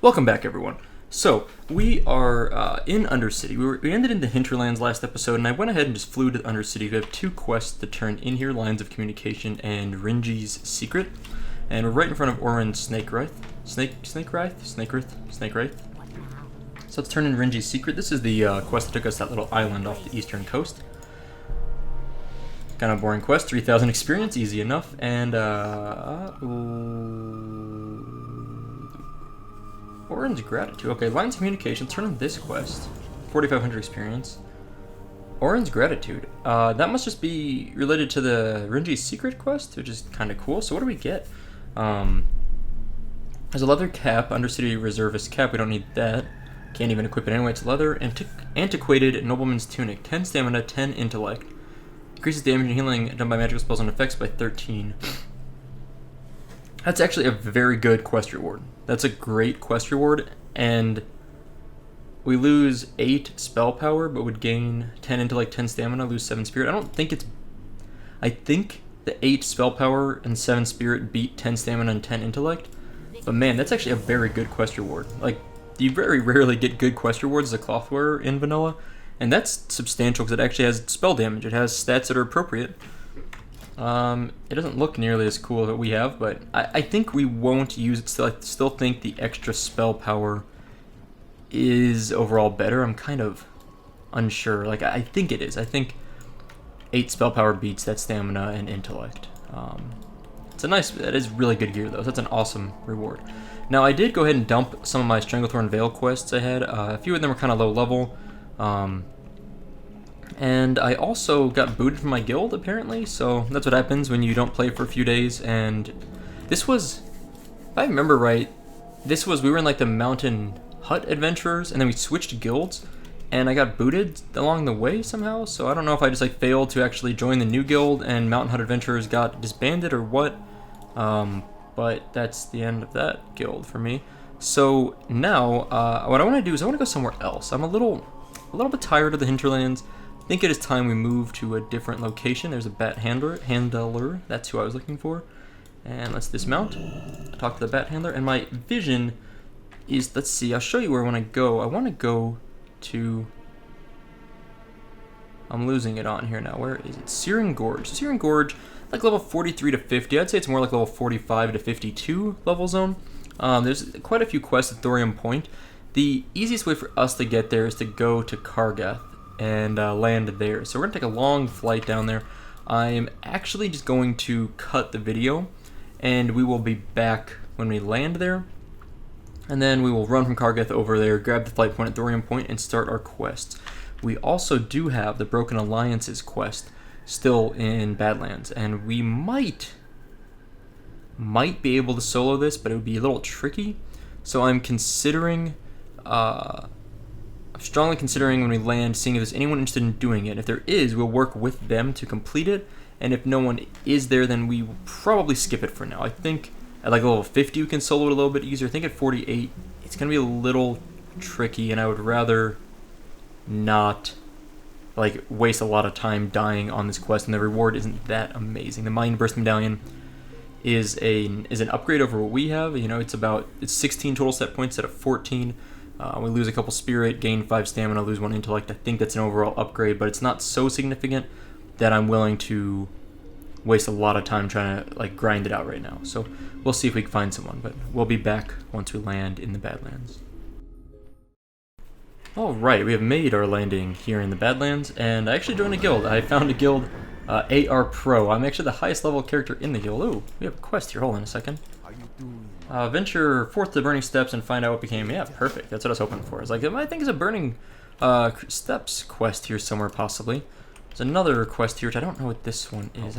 Welcome back, everyone. So, we are in Undercity. We ended in the Hinterlands last episode, and I went ahead and just flew to Undercity. We have two quests to turn in here, Lines of Communication and Rinji's Secret. And we're right in front of Oren's Snake Wraith. Snake Wraith? So let's turn in Rinji's Secret. This is the quest that took us that little island off the eastern coast. Kind of boring quest, 3,000 experience, easy enough, and Oren's Gratitude. Okay, Lines of Communication, turn on this quest. 4,500 experience. Oren's Gratitude. That must just be related to the Rinji's Secret quest, which is kind of cool. So what do we get? There's a leather cap, Undercity Reservist cap, we don't need that. Can't even equip it anyway, it's leather. Antiquated Nobleman's Tunic, 10 stamina, 10 intellect. Increases damage and healing done by magical spells and effects by 13. That's actually a very good quest reward. That's a great quest reward, and we lose 8 spell power, but would gain 10 intellect, 10 stamina, lose 7 spirit. I think the 8 spell power and 7 spirit beat 10 stamina and 10 intellect, but man, that's actually a very good quest reward. Like, you very rarely get good quest rewards as a cloth wearer in vanilla, and that's substantial because it actually has spell damage. It has stats that are appropriate. It doesn't look nearly as cool as what we have, but I think we won't use it still. I still think the extra spell power is overall better. I'm kind of unsure. Like, I think it is. I think 8 spell power beats that stamina and intellect. That is really good gear though. That's an awesome reward. Now I did go ahead and dump some of my Stranglethorn Veil quests I had. A few of them were kind of low level. And I also got booted from my guild, apparently, so that's what happens when you don't play for a few days. And this was, if I remember right, we were in like the Mountain Hut Adventurers, and then we switched guilds, and I got booted along the way somehow, so I don't know if I just like failed to actually join the new guild and Mountain Hut Adventurers got disbanded or what, but that's the end of that guild for me. So now, what I want to do is I want to go somewhere else. I'm a little bit tired of the Hinterlands. I think it is time we move to a different location. There's a bat handler. That's who I was looking for. And let's dismount. Talk to the bat handler. And my vision is, let's see, I'll show you where I want to go. I want to go to, I'm losing it on here now. Where is it? Searing Gorge. Searing Gorge, like level 43 to 50. I'd say it's more like level 45 to 52 level zone. There's quite a few quests at Thorium Point. The easiest way for us to get there is to go to Kargath and land there. So we're gonna take a long flight down there. I'm actually just going to cut the video, and we will be back when we land there. And then we will run from Kargath over there, grab the flight point at Thorium Point, and start our quests. We also do have the Broken Alliances quest still in Badlands, and we might be able to solo this, but it would be a little tricky. So I'm considering, I'm strongly considering when we land, seeing if there's anyone interested in doing it. If there is, we'll work with them to complete it, and if no one is there, then we will probably skip it for now. I think at like level 50 we can solo it a little bit easier. I think at 48 it's going to be a little tricky, and I would rather not like waste a lot of time dying on this quest, and the reward isn't that amazing. The Mind Burst Medallion is an upgrade over what we have. You know, it's 16 total set points instead of 14. We lose a couple spirit, gain 5 stamina, lose 1 intellect. I think that's an overall upgrade, but it's not so significant that I'm willing to waste a lot of time trying to like grind it out right now. So we'll see if we can find someone, but we'll be back once we land in the Badlands. Alright, we have made our landing here in the Badlands, and I actually joined a guild. I found a guild, AR Pro. I'm actually the highest level character in the guild. Ooh, we have a quest here. Hold on a second. Venture forth to the Burning Steps and find out what became. Yeah, perfect. That's what I was hoping for. It's like, I think it's a Burning Steps quest here somewhere, possibly. There's another quest here, which I don't know what this one is.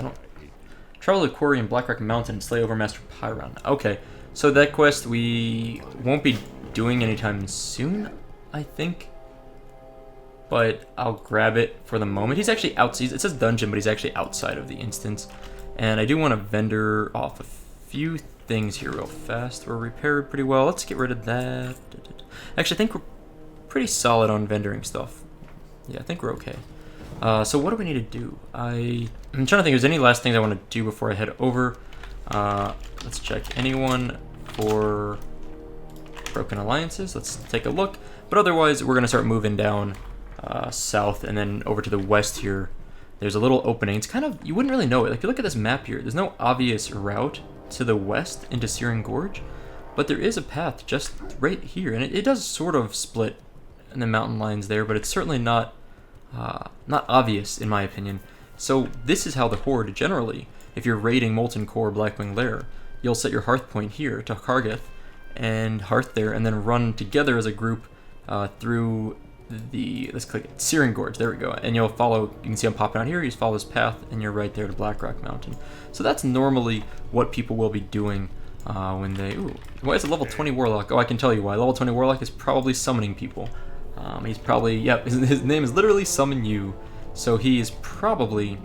Travel to the quarry in Blackrock Mountain and slay Overmaster Pyron. Okay, so that quest we won't be doing anytime soon, I think. But I'll grab it for the moment. He's actually outside. It says dungeon, but he's actually outside of the instance. And I do want to vendor off a few things here real fast. We're repaired pretty well. Let's get rid of that. Actually, I think we're pretty solid on vendoring stuff. Yeah, I think we're okay. So what do we need to do? I'm trying to think if there's any last things I want to do before I head over. Let's check. Anyone for broken alliances. Let's take a look. But otherwise, we're going to start moving down south and then over to the west here. There's a little opening. It's kind of, you wouldn't really know it. Like, if you look at this map here, there's no obvious route to the west into Searing Gorge, but there is a path just right here, and it does sort of split in the mountain lines there, but it's certainly not obvious in my opinion. So this is how the Horde generally, if you're raiding Molten Core Blackwing Lair, you'll set your Hearth point here to Kargeth and Hearth there, and then run together as a group through the, let's click it, Searing Gorge, there we go, and you'll follow, you can see I'm popping out here, you just follow this path, and you're right there to Blackrock Mountain. So that's normally what people will be doing when they, ooh, why is it level 20 Warlock? Oh, I can tell you why. Level 20 Warlock is probably summoning people. He's probably, yep, his name is literally Summon You, so he is probably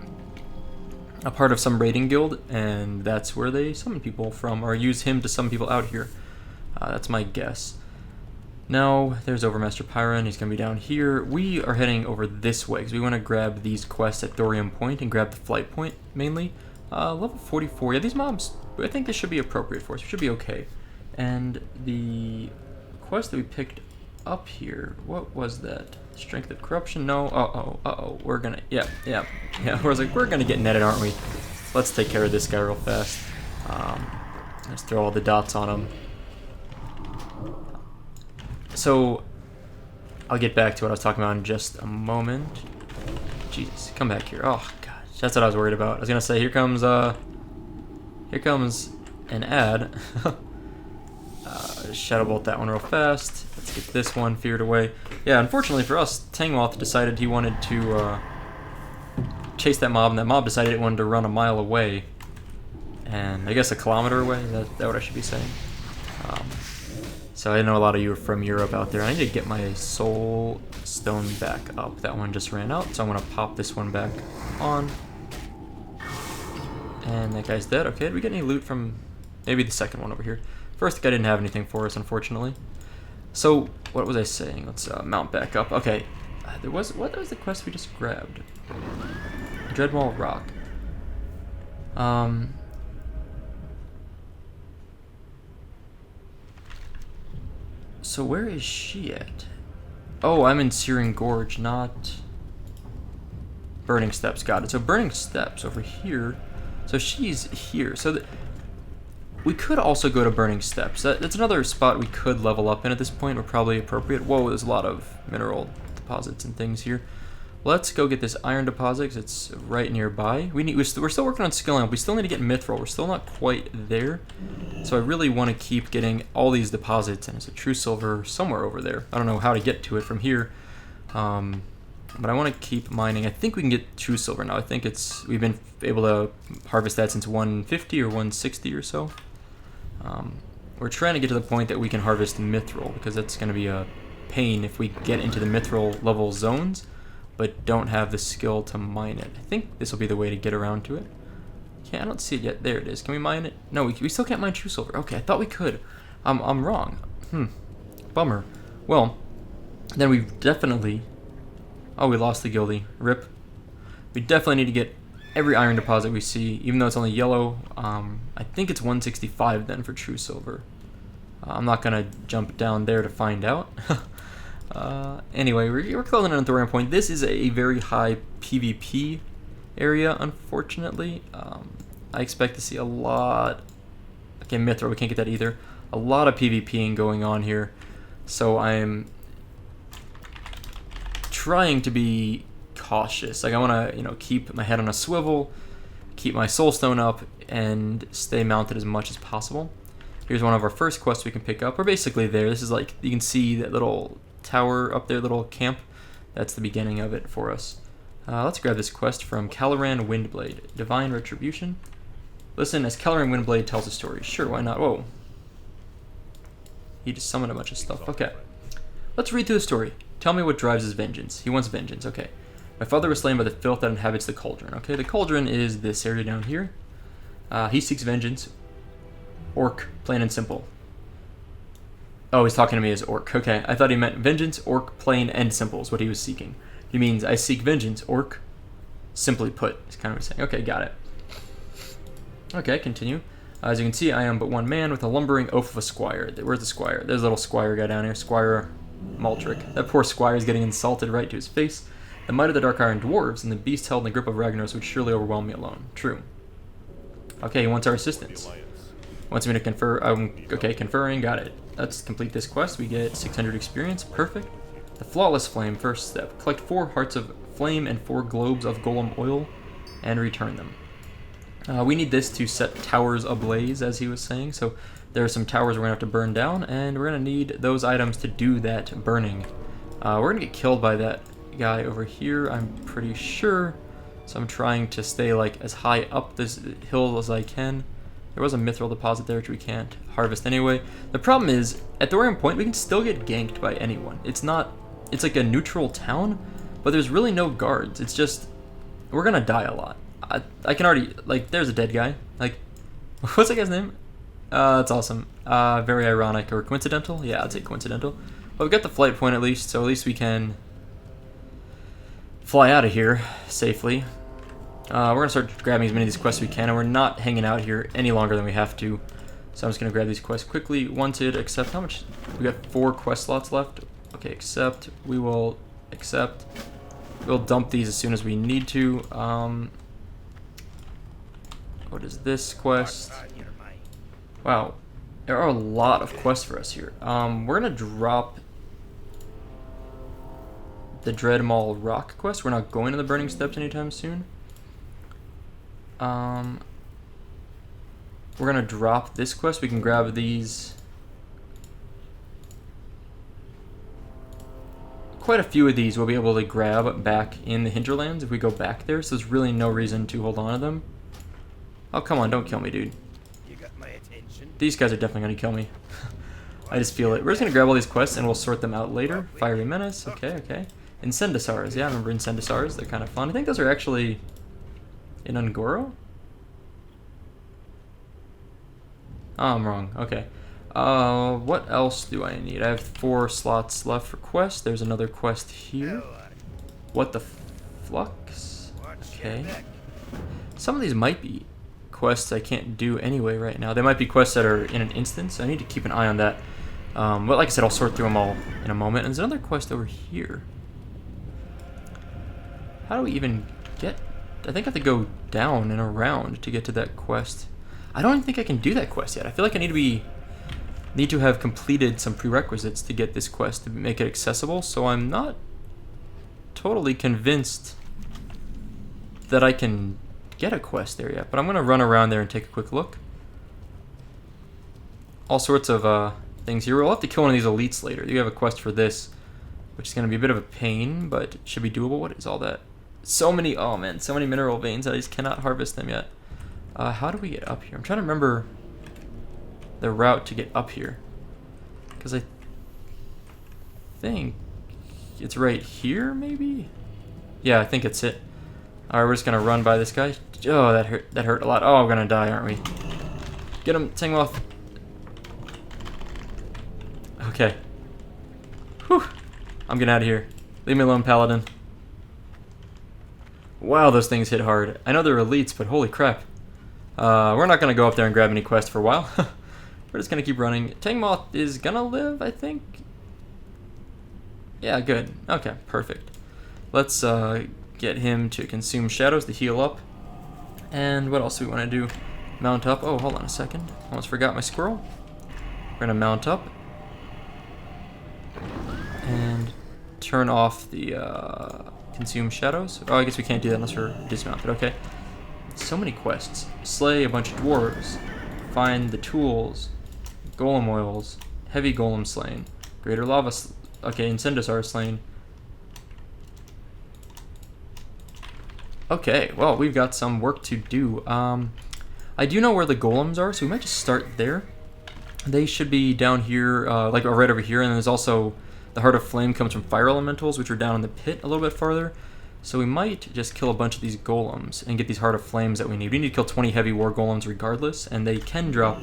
a part of some raiding guild, and that's where they summon people from, or use him to summon people out here. That's my guess. Now, there's Overmaster Pyron, he's going to be down here. We are heading over this way, because we want to grab these quests at Thorium Point and grab the Flight Point, mainly. Level 44, yeah, these mobs, I think this should be appropriate for us, we should be okay. And the quest that we picked up here, what was that? Strength of Corruption? No, uh-oh, we're going to, yeah, we're going to get netted, aren't we? Let's take care of this guy real fast. Let's throw all the dots on him. So, I'll get back to what I was talking about in just a moment. Jesus, come back here. Oh, gosh, that's what I was worried about. I was going to say, here comes an ad. Shadow Bolt that one real fast. Let's get this one feared away. Yeah, unfortunately for us, Tangmoth decided he wanted to chase that mob, and that mob decided it wanted to run a mile away. And I guess a kilometer away? Is that what I should be saying? So I know a lot of you are from Europe out there. I need to get my soul stone back up. That one just ran out, so I'm going to pop this one back on. And that guy's dead. Okay, did we get any loot from maybe the second one over here? First guy didn't have anything for us, unfortunately. So, what was I saying? Let's mount back up. Okay, what was the quest we just grabbed? Dreadwall Rock. So where is she at? Oh, I'm in Searing Gorge, not Burning Steps. Got it. So Burning Steps over here. So she's here. So we could also go to Burning Steps. That's another spot we could level up in at this point. We're probably appropriate. Whoa, there's a lot of mineral deposits and things here. Let's go get this iron deposit because it's right nearby. We're still working on skilling up. We still need to get mithril. We're still not quite there. So I really want to keep getting all these deposits, and it's a true silver somewhere over there. I don't know how to get to it from here. But I want to keep mining. I think we can get true silver now. I think we've been able to harvest that since 150 or 160 or so. We're trying to get to the point that we can harvest mithril, because that's going to be a pain if we get into the mithril level zones but don't have the skill to mine it. I think this will be the way to get around to it. I don't see it yet. There it is. Can we mine it? No, we still can't mine true silver. Okay, I thought we could. I'm wrong. Bummer. Well, then we definitely... Oh, we lost the guildie. RIP. We definitely need to get every iron deposit we see, even though it's only yellow. I think it's 165 then for true silver. I'm not going to jump down there to find out. Anyway, we're closing in on Thorium Point. This is a very high PvP area, unfortunately. I expect to see a lot... Okay, Mithril, we can't get that either. A lot of PvPing going on here. So I'm trying to be cautious. Like, I want to, keep my head on a swivel, keep my soulstone up, and stay mounted as much as possible. Here's one of our first quests we can pick up. We're basically there. This is like, you can see that little tower up there, little camp. That's the beginning of it for us. Let's grab this quest from Caloran Windblade. Divine Retribution. Listen as Caloran Windblade tells a story. Sure, why not? Whoa. He just summoned a bunch of stuff. Okay. Let's read through the story. Tell me what drives his vengeance. He wants vengeance. Okay. My father was slain by the filth that inhabits the cauldron. Okay, the cauldron is this area down here. He seeks vengeance. Orc, plain and simple. Oh, he's talking to me as orc. Okay, I thought he meant vengeance, orc, plain, and simple is what he was seeking. He means, I seek vengeance, orc, simply put, is kind of what he's saying. Okay, got it. Okay, continue. As you can see, I am but one man with a lumbering oaf of a squire. Where's the squire? There's a little squire guy down here. Squire Maltrick. That poor squire is getting insulted right to his face. The might of the Dark Iron Dwarves and the beast held in the grip of Ragnaros would surely overwhelm me alone. True. Okay, he wants our assistance. Wants me to confer. Okay, conferring. Got it. Let's complete this quest. We get 600 experience. Perfect. The Flawless Flame. First step. Collect 4 hearts of flame and 4 globes of golem oil and return them. We need this to set towers ablaze, as he was saying. So there are some towers we're going to have to burn down, and we're going to need those items to do that burning. We're going to get killed by that guy over here, I'm pretty sure. So I'm trying to stay like as high up this hill as I can. There was a mithril deposit there which we can't harvest anyway. The problem is, at Thorium Point, we can still get ganked by anyone. It's like a neutral town, but there's really no guards. It's just, we're going to die a lot. I can already, like, there's a dead guy. Like, what's that guy's name? That's awesome. Very ironic or coincidental? Yeah, I'd say coincidental. But we got the flight point at least, so at least we can fly out of here safely. We're going to start grabbing as many of these quests as we can, and we're not hanging out here any longer than we have to. So I'm just going to grab these quests quickly. Wanted, accept. How much? We got 4 quest slots left. Okay, accept. We will accept. We'll dump these as soon as we need to. What is this quest? Wow, there are a lot of quests for us here. We're gonna drop the Dreadmaul Rock quest. We're not going to the Burning Steps anytime soon. We're gonna drop this quest. We can grab these. Quite a few of these we'll be able to grab back in the Hinterlands if we go back there, so there's really no reason to hold on to them. Oh, come on, don't kill me, dude. You got my attention. These guys are definitely going to kill me. I just feel it. We're just going to grab all these quests and we'll sort them out later. Fiery Menace, okay. Incendisars, yeah, I remember Incendisars. They're kind of fun. I think those are actually in Ungoro? Oh, I'm wrong, okay. What else do I need? I have 4 slots left for quests. There's another quest here. What the flux? Okay. Some of these might be quests I can't do anyway right now. They might be quests that are in an instance. I need to keep an eye on that. But like I said, I'll sort through them all in a moment. And there's another quest over here. How do we even get... I think I have to go down and around to get to that quest. I don't even think I can do that quest yet. I feel like I need to have completed some prerequisites to get this quest to make it accessible. So I'm not totally convinced that I can get a quest there yet, but I'm going to run around there and take a quick look. All sorts of things here. We'll have to kill one of these elites later. You have a quest for this, which is going to be a bit of a pain, but it should be doable. What is all that? So many, oh man, so many mineral veins. I just cannot harvest them yet. How do we get up here? I'm trying to remember the route to get up here, because I think it's right here, maybe? Yeah, I think it's it. Alright, we're just gonna run by this guy. Oh, that hurt a lot. Oh, we're gonna die, aren't we? Get him, take him off. Okay. Whew. I'm getting out of here. Leave me alone, Paladin. Wow, those things hit hard. I know they're elites, but holy crap. We're not gonna go up there and grab any quests for a while. We're just gonna keep running. Tangmoth is gonna live, I think. Yeah, good. Okay, perfect. Let's get him to consume shadows to heal up. And what else do we want to do? Mount up. Oh, hold on a second. Almost forgot my squirrel. We're gonna mount up and turn off the consume shadows. Oh, I guess we can't do that unless we're dismounted. Okay. So many quests. Slay a bunch of dwarves. Find the tools. Golem oils. Heavy golem slain. Greater lava. Okay, Incendisar slain. Okay, well, we've got some work to do. I do know where the golems are, so we might just start there. They should be down here, like right over here, and then there's also the Heart of Flame comes from fire elementals, which are down in the pit a little bit farther. So we might just kill a bunch of these golems and get these Heart of Flames that we need. We need to kill 20 heavy war golems regardless, and they can drop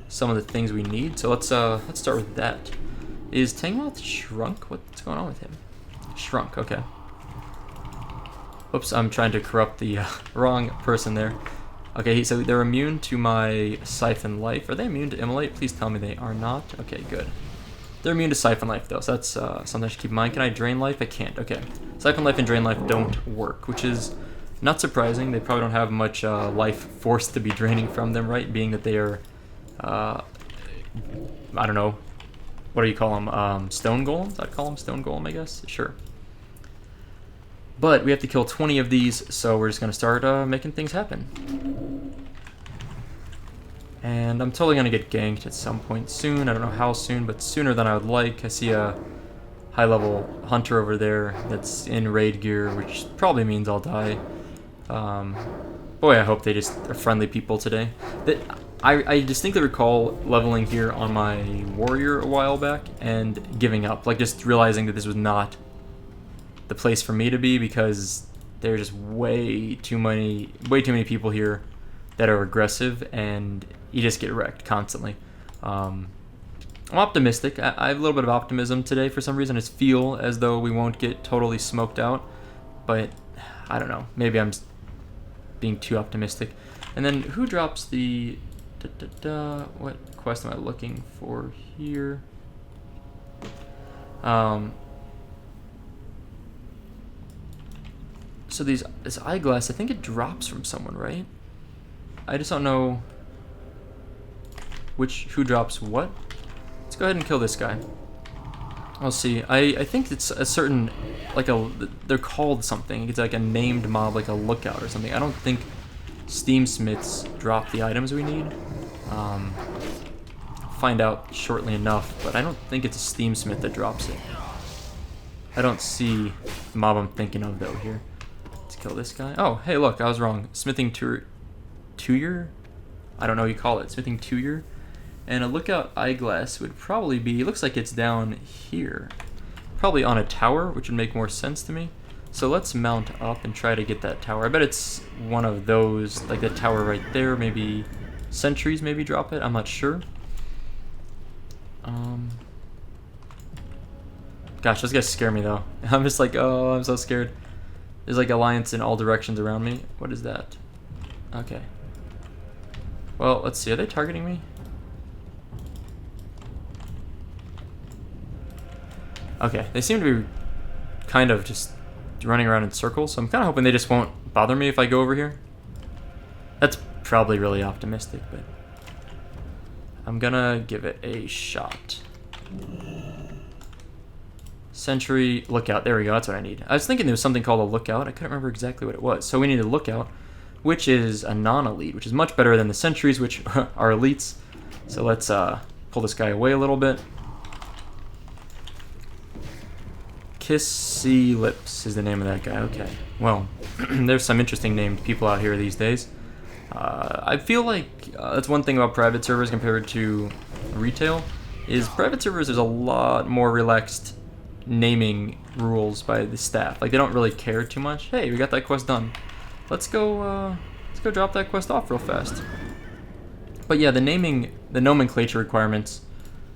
some of the things we need. So let's start with that. Is Tangmoth shrunk? What's going on with him? Shrunk, okay. Oops, I'm trying to corrupt the wrong person there. Okay, so they're immune to my Siphon Life. Are they immune to Immolate? Please tell me they are not. Okay, good. They're immune to Siphon Life, though, so that's something I should keep in mind. Can I Drain Life? I can't. Okay. Siphon Life and Drain Life don't work, which is not surprising. They probably don't have much life force to be draining from them, right? Being that they are, I don't know, what do you call them? Stone Golems? I'd call them Stone Golem, I guess. Sure. But we have to kill 20 of these, so we're just going to start making things happen. And I'm totally going to get ganked at some point soon. I don't know how soon, but sooner than I would like. I see a high-level hunter over there that's in raid gear, which probably means I'll die. Boy, I hope they just are friendly people today. I distinctly recall leveling here on my warrior a while back and giving up. Like, just realizing that this was not the place for me to be because there's just way too many people here that are aggressive, and you just get wrecked constantly. I'm optimistic. I have a little bit of optimism today for some reason. I just feel as though we won't get totally smoked out, but I don't know. Maybe I'm being too optimistic. And then who drops the... what quest am I looking for here? So this eyeglass, I think it drops from someone, right? I just don't know who drops what. Let's go ahead and kill this guy. I'll see. I think it's a certain, like they're called something. It's like a named mob, like a lookout or something. I don't think Steam Smiths drop the items we need. Find out shortly enough, but I don't think it's a Steam Smith that drops it. I don't see the mob I'm thinking of though here. Let's kill this guy. Oh, hey, look, I was wrong. Smithing Tuyer? I don't know what you call it. Smithing Tuyer. And a lookout eyeglass would probably be, it looks like it's down here. Probably on a tower, which would make more sense to me. So let's mount up and try to get that tower. I bet it's one of those, like the tower right there. Maybe sentries maybe drop it. I'm not sure. Gosh, those guys scare me though. I'm just like, oh, I'm so scared. There's like alliance in all directions around me. What is that? Okay. Well, let's see. Are they targeting me? Okay, they seem to be kind of just running around in circles, so I'm kind of hoping they just won't bother me if I go over here. That's probably really optimistic, but I'm gonna give it a shot. Sentry, lookout, there we go, that's what I need. I was thinking there was something called a lookout, I couldn't remember exactly what it was. So we need a lookout, which is a non-elite, which is much better than the sentries, which are elites. So let's pull this guy away a little bit. Kissy Lips is the name of that guy. Okay. Well, there's some interesting named people out here these days. I feel like that's one thing about private servers compared to retail, is private servers there's a lot more relaxed naming rules by the staff. Like, they don't really care too much. Hey, we got that quest done. Let's go drop that quest off real fast. But yeah, the nomenclature requirements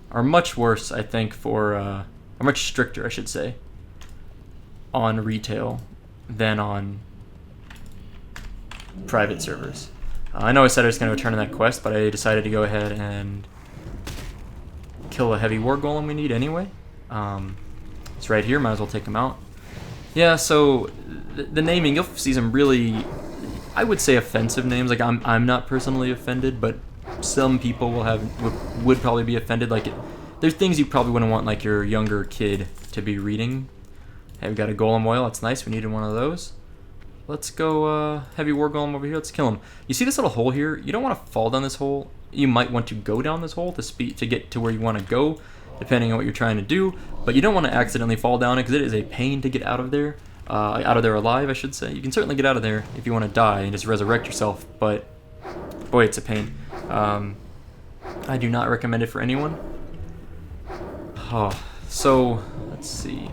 are much worse, I think, are much stricter, I should say, on retail than on private servers. I know I said I was going to return to that quest, but I decided to go ahead and kill a heavy war golem we need anyway. It's right here, might as well take him out. Yeah, so the naming, you'll see some really, I would say, offensive names. Like, I'm not personally offended, but some people would probably be offended. Like, there's things you probably wouldn't want like your younger kid to be reading. Hey, we got a golem oil. That's nice. We needed one of those. Let's go heavy war golem over here. Let's kill him. You see this little hole here? You don't want to fall down this hole. You might want to go down this hole to get to where you want to go, depending on what you're trying to do. But you don't want to accidentally fall down it because it is a pain to get out of there. Out of there alive, I should say. You can certainly get out of there if you want to die and just resurrect yourself, but boy, it's a pain. I do not recommend it for anyone. Oh, so let's see.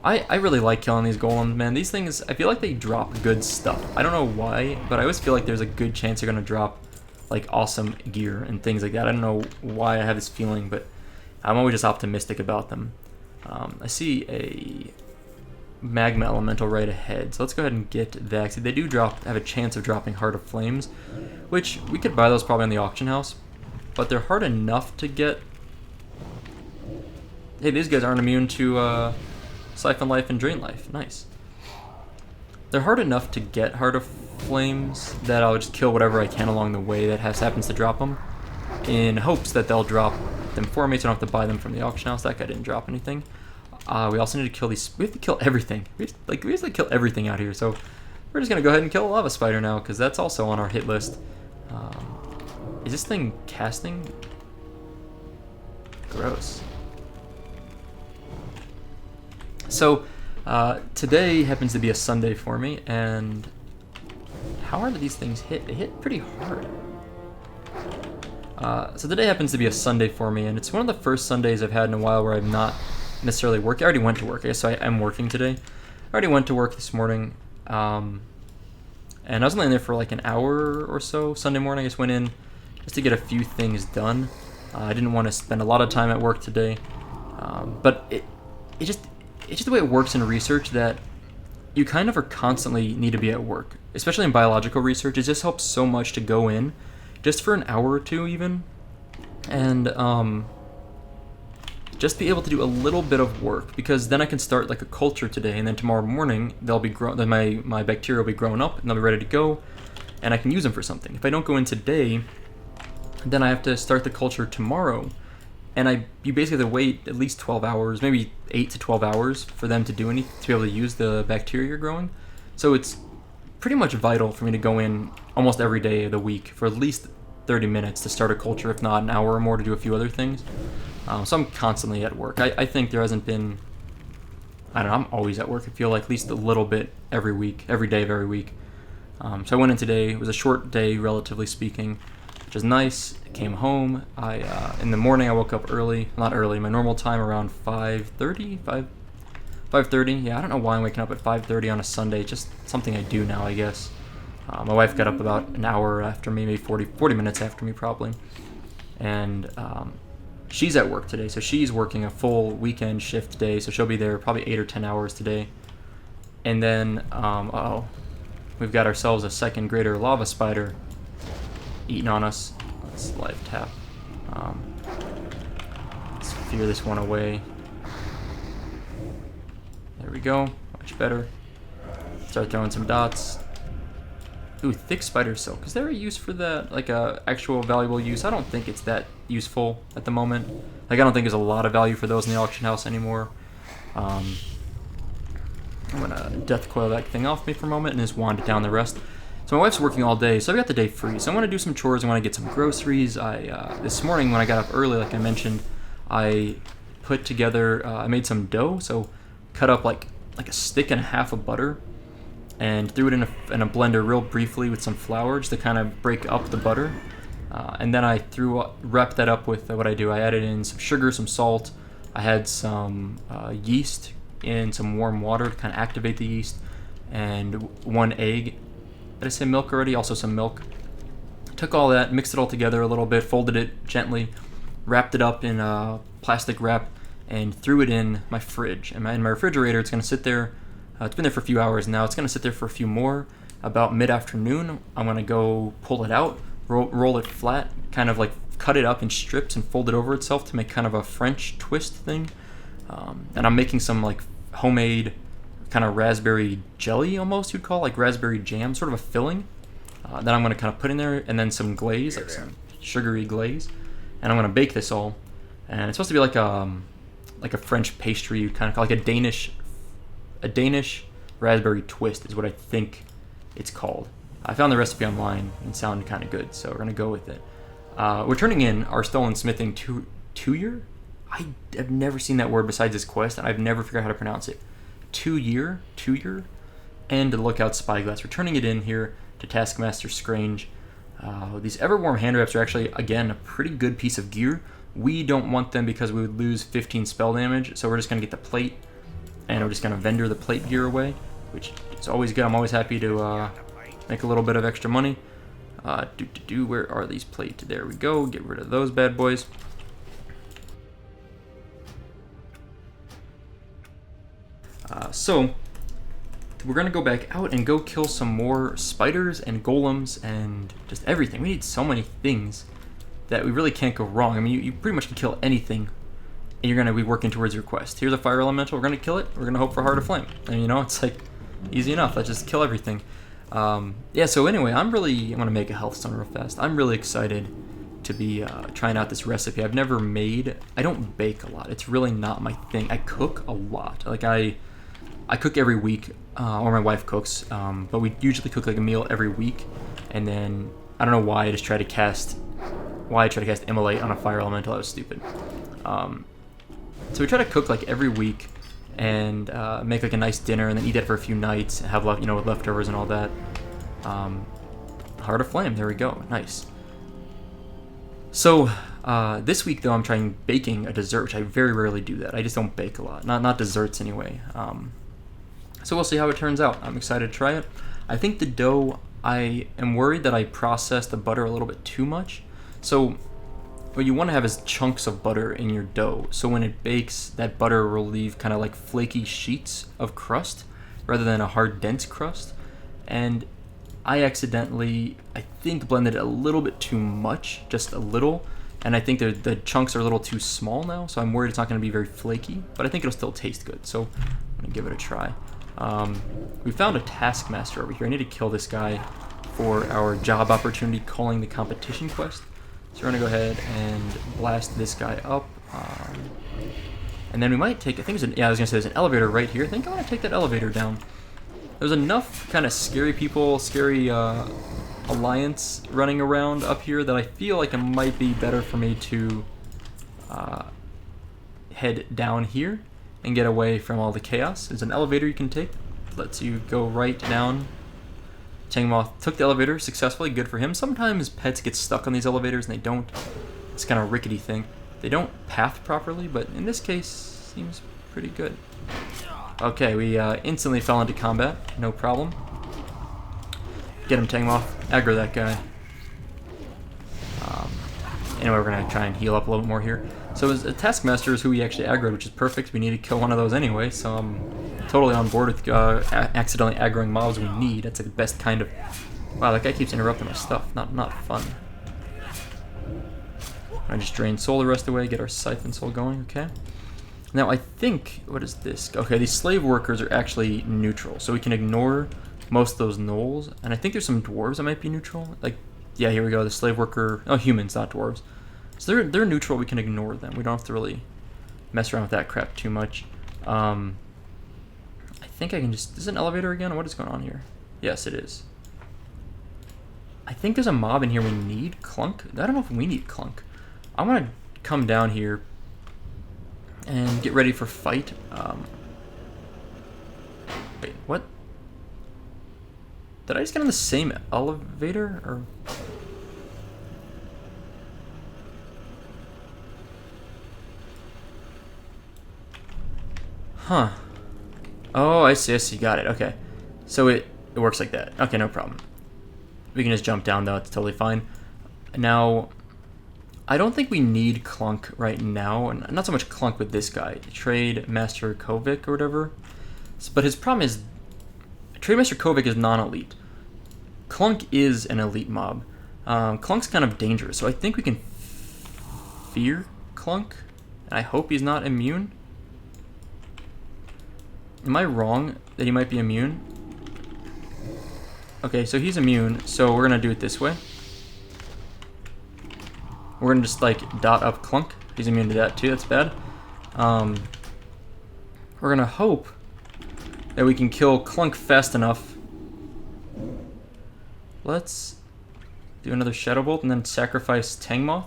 I really like killing these golems, man. These things, I feel like they drop good stuff. I don't know why, but I always feel like there's a good chance they're going to drop like awesome gear and things like that. I don't know why I have this feeling, but I'm always just optimistic about them. I see a magma elemental right ahead. So let's go ahead and get that. See, they do have a chance of dropping Heart of Flames, which we could buy those probably in the auction house, but they're hard enough to get. Hey, these guys aren't immune to Siphon Life and Drain Life. Nice. They're hard enough to get Heart of Flames that I'll just kill whatever I can along the way that happens to drop them, in hopes that they'll drop them for me so I don't have to buy them from the auction house. That guy didn't drop anything. We also need to kill these. We have to kill everything. We have to kill everything out here. So we're just gonna go ahead and kill a lava spider now, because that's also on our hit list. Is this thing casting? Gross. So today happens to be a Sunday for me, and how hard do these things hit? They hit pretty hard. So today happens to be a Sunday for me, and it's one of the first Sundays I've had in a while where I'm not necessarily working. I already went to work, I guess, so I am working today. I already went to work this morning, and I was only in there for like an hour or so Sunday morning. I just went in just to get a few things done. I didn't want to spend a lot of time at work today, but it's just the way it works in research that you kind of are constantly need to be at work, especially in biological research. It just helps so much to go in just for an hour or two even, and just be able to do a little bit of work, because then I can start like a culture today, and then tomorrow morning they'll be then my bacteria will be grown up and they'll be ready to go, and I can use them for something. If I don't go in today, then I have to start the culture tomorrow, and you basically have to wait at least 12 hours, maybe 8 to 12 hours for them to do anything, to be able to use the bacteria you're growing. So it's pretty much vital for me to go in almost every day of the week for at least 30 minutes to start a culture, if not an hour or more to do a few other things. So I'm constantly at work. I think there hasn't been, I don't know, I'm always at work. I feel like at least a little bit every week, every day of every week. So I went in today. It was a short day, relatively speaking, which is nice. I came home. In the morning I woke up early, not early, my normal time around 5:30. Yeah, I don't know why I'm waking up at 5:30 on a Sunday. Just something I do now, I guess. My wife got up about an hour after me, maybe 40 minutes after me probably. And she's at work today, so she's working a full weekend shift day, so she'll be there probably 8 or 10 hours today. And then, we've got ourselves a second greater lava spider eating on us. Let's live tap. Let's fear this one away. There we go, much better. Start throwing some dots. Ooh, thick spider silk. Is there a use for that? Like a actual valuable use? I don't think it's that useful at the moment. Like I don't think there's a lot of value for those in the auction house anymore. I'm gonna death coil that thing off me for a moment and just wand it down the rest. So my wife's working all day, so I've got the day free. So I want to do some chores. I want to get some groceries. This morning when I got up early, like I mentioned, I put together. I made some dough. So cut up like a stick and a half of butter, and threw it in a blender real briefly with some flour just to kind of break up the butter. And then I wrapped that up with what I do. I added in some sugar, some salt. I had some yeast in some warm water to kind of activate the yeast, and 1 egg. Did I say milk already? Also some milk. Took all that, mixed it all together a little bit, folded it gently, wrapped it up in a plastic wrap, and threw it in my fridge. And in my refrigerator, it's going to sit there. It's been there for a few hours now. It's going to sit there for a few more. About mid-afternoon, I'm going to go pull it out, roll it flat, kind of like cut it up in strips and fold it over itself to make kind of a French twist thing. And I'm making some like homemade kind of raspberry jelly almost, you'd call, like raspberry jam, sort of a filling. That I'm going to kind of put in there, and then some glaze, like some sugary glaze. And I'm going to bake this all. And it's supposed to be like a French pastry, you kind of call, like a Danish raspberry twist is what I think it's called. I found the recipe online and it sounded kind of good, so we're gonna go with it. We're turning in our stolen smithing two-year? I have never seen that word besides this quest, and I've never figured out how to pronounce it. Two-year, and the lookout spyglass. We're turning it in here to Taskmaster Scrange. These Everwarm hand wraps are actually, again, a pretty good piece of gear. We don't want them because we would lose 15 spell damage, so we're just gonna get the plate, and we're just gonna vendor the plate gear away, which is always good. I'm always happy to make a little bit of extra money. Where are these plates? There we go. Get rid of those bad boys. So we're gonna go back out and go kill some more spiders and golems and just everything. We need so many things that we really can't go wrong. I mean, you pretty much can kill anything, and you're gonna be working towards your quest. Here's a fire elemental. We're gonna kill it. We're gonna hope for Heart of Flame. And you know, it's like easy enough. Let's just kill everything. Yeah. So anyway, I'm gonna make a health stone real fast. I'm really excited to be trying out this recipe. I've never made. I don't bake a lot. It's really not my thing. I cook a lot. Like I cook every week, or my wife cooks. But we usually cook like a meal every week, and then I don't know why I just try to cast. Why I try to cast Immolate on a fire elemental. That was stupid. So we try to cook like every week and make like a nice dinner and then eat that for a few nights and have leftovers and all that. Heart of Flame, there we go, nice. So this week though I'm trying baking a dessert, which I very rarely do that. I just don't bake a lot, not desserts anyway. So we'll see how it turns out. I'm excited to try it. I think the dough, I am worried that I processed the butter a little bit too much. So what you want to have is chunks of butter in your dough. So when it bakes, that butter will leave kind of like flaky sheets of crust rather than a hard, dense crust. And I accidentally, I think, blended it a little bit too much, just a little. And I think the chunks are a little too small now, so I'm worried it's not going to be very flaky. But I think it'll still taste good, so I'm going to give it a try. We found a taskmaster over here. I need to kill this guy for our job opportunity calling the competition quest. So we're going to go ahead and blast this guy up. And then we might take, I think there's I was going to say there's an elevator right here. I think I want to take that elevator down. There's enough kind of scary people, scary alliance running around up here that I feel like it might be better for me to head down here and get away from all the chaos. There's an elevator you can take. Lets you go right down. Tangmoth took the elevator successfully, good for him. Sometimes pets get stuck on these elevators and they don't. It's kind of a rickety thing. They don't path properly, but in this case, seems pretty good. Okay, we instantly fell into combat, no problem. Get him, Tangmoth. Aggro that guy. Anyway, we're gonna try and heal up a little bit more here. So a Taskmaster is who we actually aggroed, which is perfect. We need to kill one of those anyway, so I'm totally on board with accidentally aggroing mobs we need. That's like the best kind of... Wow, that guy keeps interrupting my stuff. Not fun. I just drain soul the rest of the way, get our Siphon Soul going, okay. Now I think, what is this? Okay, these slave workers are actually neutral, so we can ignore most of those gnolls, and I think there's some dwarves that might be neutral. Like, yeah, here we go, the slave worker, oh, humans, not dwarves. So they're neutral, we can ignore them. We don't have to really mess around with that crap too much. I think I can just, is it an elevator again? What is going on here? Yes, it is. I think there's a mob in here we need, Clunk. I don't know if we need Clunk. I'm gonna come down here and get ready for fight. Wait, what? Did I just get on the same elevator, or? Huh. Oh, I see, got it, okay. So it works like that. Okay, no problem. We can just jump down though, it's totally fine. Now, I don't think we need Clunk right now, and not so much Clunk with this guy. Trade Master Kovic or whatever. But his problem is, Trade Master Kovic is non-elite. Clunk is an elite mob. Clunk's kind of dangerous, so I think we can fear Clunk. I hope he's not immune. Am I wrong that he might be immune? Okay, so he's immune, so we're gonna do it this way. We're gonna just like dot up Clunk. He's immune to that too, that's bad. We're gonna hope that we can kill Clunk fast enough. Let's do another Shadow Bolt and then sacrifice Tangmoth.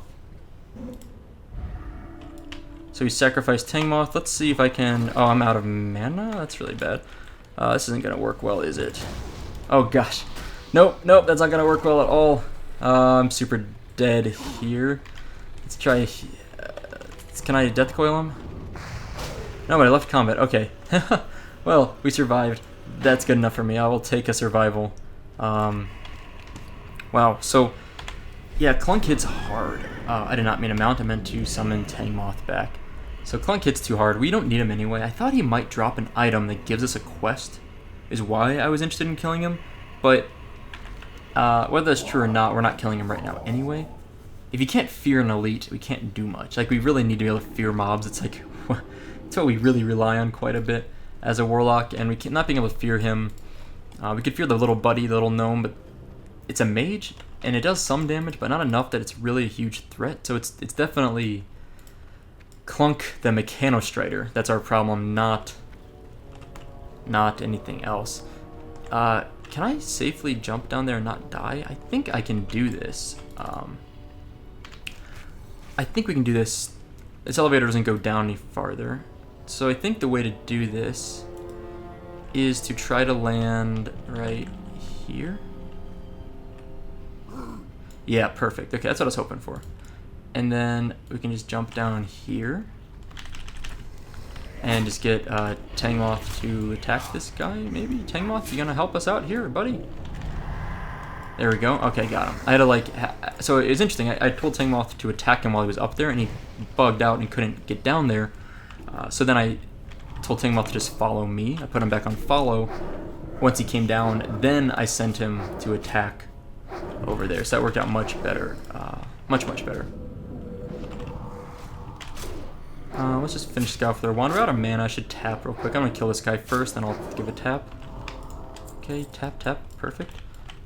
So we sacrifice Tangmoth. Let's see if I can... Oh, I'm out of mana? That's really bad. This isn't gonna work well, is it? Oh gosh. Nope, that's not gonna work well at all. I'm super dead here. Let's try... can I Death Coil him? No, but I left combat. Okay. Well, we survived. That's good enough for me. I will take a survival. Wow, so... Yeah, Clunk hits hard. I did not mean to mount. I meant to summon Tangmoth back. So Clunk hits too hard. We don't need him anyway. I thought he might drop an item that gives us a quest. is why I was interested in killing him. But whether that's true or not, we're not killing him right now anyway. If you can't fear an elite, we can't do much. Like, we really need to be able to fear mobs. It's like, it's what we really rely on quite a bit as a warlock, and we can not being able to fear him. We could fear the little buddy, the little gnome, but it's a mage, and it does some damage, but not enough that it's really a huge threat. So it's definitely Clunk the Mechanostrider. That's our problem, not anything else. Can I safely jump down there and not die? I think I can do this. I think we can do this. This elevator doesn't go down any farther. So I think the way to do this is to try to land right here. Yeah, perfect. Okay, that's what I was hoping for. And then we can just jump down here and just get Tangmoth to attack this guy, maybe? Tangmoth, you gonna help us out here, buddy? There we go. Okay, got him. I had to like... So it was interesting. I told Tangmoth to attack him while he was up there, and he bugged out and couldn't get down there. So then I told Tangmoth to just follow me. I put him back on follow. Once he came down, then I sent him to attack over there. So that worked out much better. Much better. Let's just finish this guy off with our wand. We're out of mana. I should tap real quick. I'm going to kill this guy first, then I'll give a tap. Okay, tap. Perfect.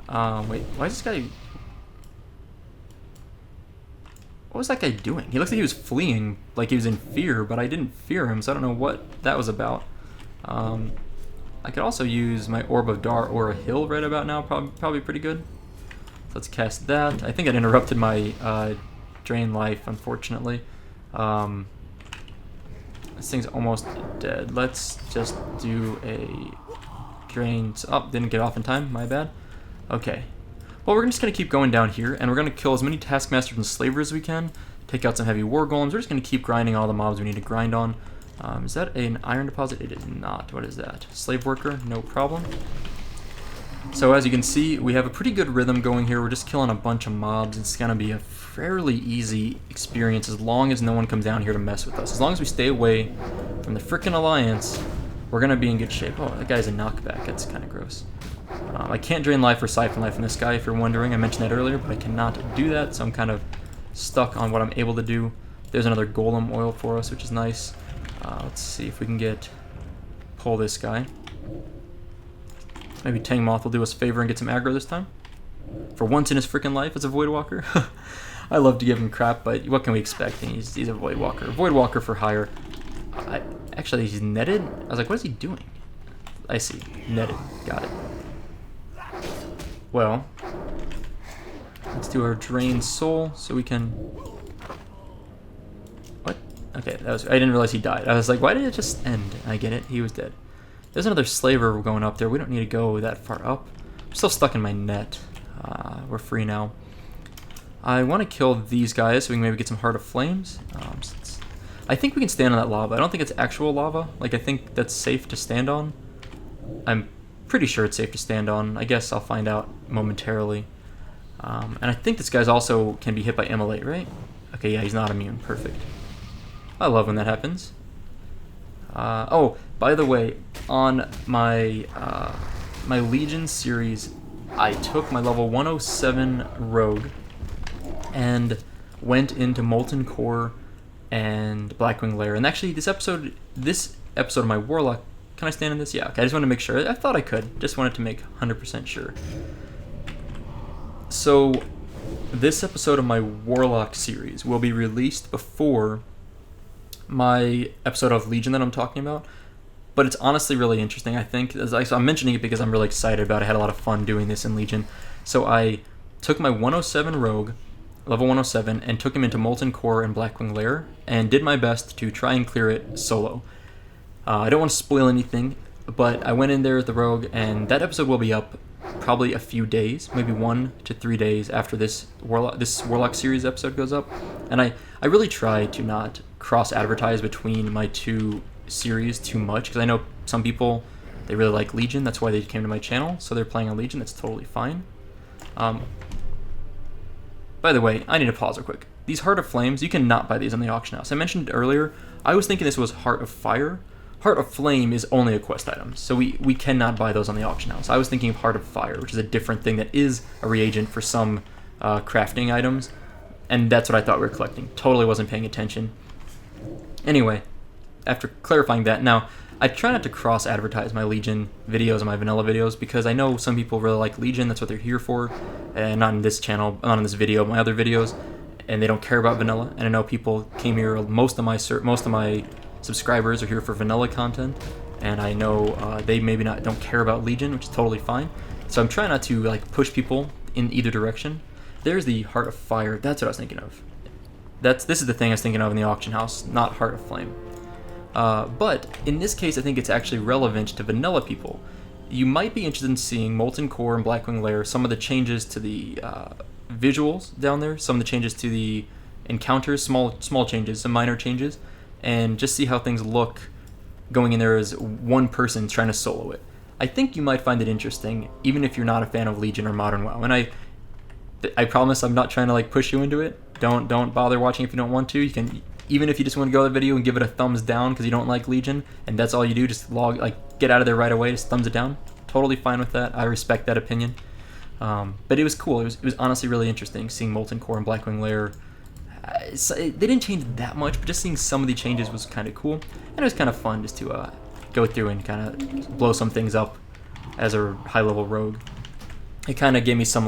Wait, why is this guy... What was that guy doing? He looks like he was fleeing, like he was in fear, but I didn't fear him, so I don't know what that was about. I could also use my Orb of Dar or a Hill right about now, probably pretty good. So let's cast that. I think I'd interrupted my Drain Life, unfortunately. This thing's almost dead. Let's just do a Drain... Oh, didn't get off in time, my bad. Okay. Well, we're just going to keep going down here, and we're going to kill as many Taskmasters and Slavers as we can, take out some heavy War Golems. We're just going to keep grinding all the mobs we need to grind on. Is that an iron deposit? It is not. What is that? Slave Worker? No problem. So as you can see, we have a pretty good rhythm going here. We're just killing a bunch of mobs. It's going to be a fairly easy experience as long as no one comes down here to mess with us. As long as we stay away from the frickin' Alliance, we're going to be in good shape. Oh, that guy's a knockback. That's kind of gross. I can't drain life or siphon life from this guy, if you're wondering. I mentioned that earlier, but I cannot do that, so I'm kind of stuck on what I'm able to do. There's another golem oil for us, which is nice. Let's see if we can pull this guy. Maybe Tangmoth will do us a favor and get some aggro this time. For once in his freaking life as a Voidwalker. I love to give him crap, but what can we expect? He's a Voidwalker. Voidwalker for hire. Actually, he's netted? I was like, what is he doing? I see. Netted. Got it. Well, let's do our Drain Soul so we can... What? Okay, I didn't realize he died. I was like, why did it just end? I get it. He was dead. There's another Slaver going up there. We don't need to go that far up. I'm still stuck in my net. We're free now. I want to kill these guys so we can maybe get some Heart of Flames. I think we can stand on that lava. I don't think it's actual lava. Like, I think that's safe to stand on. I'm pretty sure it's safe to stand on. I guess I'll find out momentarily. And I think this guy's also can be hit by Immolate, right? Okay, yeah, he's not immune. Perfect. I love when that happens. Oh, by the way, on my my Legion series, I took my level 107 Rogue and went into Molten Core and Blackwing Lair. And actually, this episode of my Warlock, can I stand in this? Yeah, okay, I just wanted to make sure. I thought I could. Just wanted to make 100% sure. So, this episode of my Warlock series will be released before my episode of Legion that I'm talking about. But it's honestly really interesting, I think. So I'm mentioning it because I'm really excited about it. I had a lot of fun doing this in Legion. So I took my 107 Rogue, level 107, and took him into Molten Core and Blackwing Lair, and did my best to try and clear it solo. I don't want to spoil anything, but I went in there with the Rogue, and that episode will be up probably a few days, maybe 1 to 3 days after this Warlock series episode goes up. And I really try to not cross-advertise between my two series too much, because I know some people, they really like Legion. That's why they came to my channel, so they're playing on Legion. That's totally fine. By the way, I need to pause real quick. These Heart of Flames, you cannot buy these on the auction house. I mentioned earlier, I was thinking this was Heart of Fire. Heart of Flame is only a quest item, so we cannot buy those on the auction house. I was thinking of Heart of Fire, which is a different thing that is a reagent for some crafting items, and that's what I thought we were collecting. Totally wasn't paying attention. Anyway, after clarifying that, now I try not to cross-advertise my Legion videos and my Vanilla videos because I know some people really like Legion, that's what they're here for, and not in this channel, not in this video, my other videos, and they don't care about Vanilla. And I know people came here, most of my subscribers are here for Vanilla content, and I know they maybe don't care about Legion, which is totally fine. So I'm trying not to like push people in either direction. There's the Heart of Fire. That's what I was thinking of. This is the thing I was thinking of in the auction house, not Heart of Flame. But in this case, I think it's actually relevant to Vanilla people. You might be interested in seeing Molten Core and Blackwing Lair, some of the changes to the visuals down there, some of the changes to the encounters, small changes, some minor changes, and just see how things look going in there as one person trying to solo it. I think you might find it interesting, even if you're not a fan of Legion or Modern WoW. And I promise I'm not trying to like push you into it. Don't bother watching if you don't want to. You can, even if you just want to go to the video and give it a thumbs down because you don't like Legion, and that's all you do, just get out of there right away, just thumbs it down. Totally fine with that. I respect that opinion. But it was cool. It was honestly really interesting seeing Molten Core and Blackwing Lair. They didn't change that much, but just seeing some of the changes was kind of cool, and it was kind of fun just to go through and kind of blow some things up as a high-level rogue. It kind of gave me some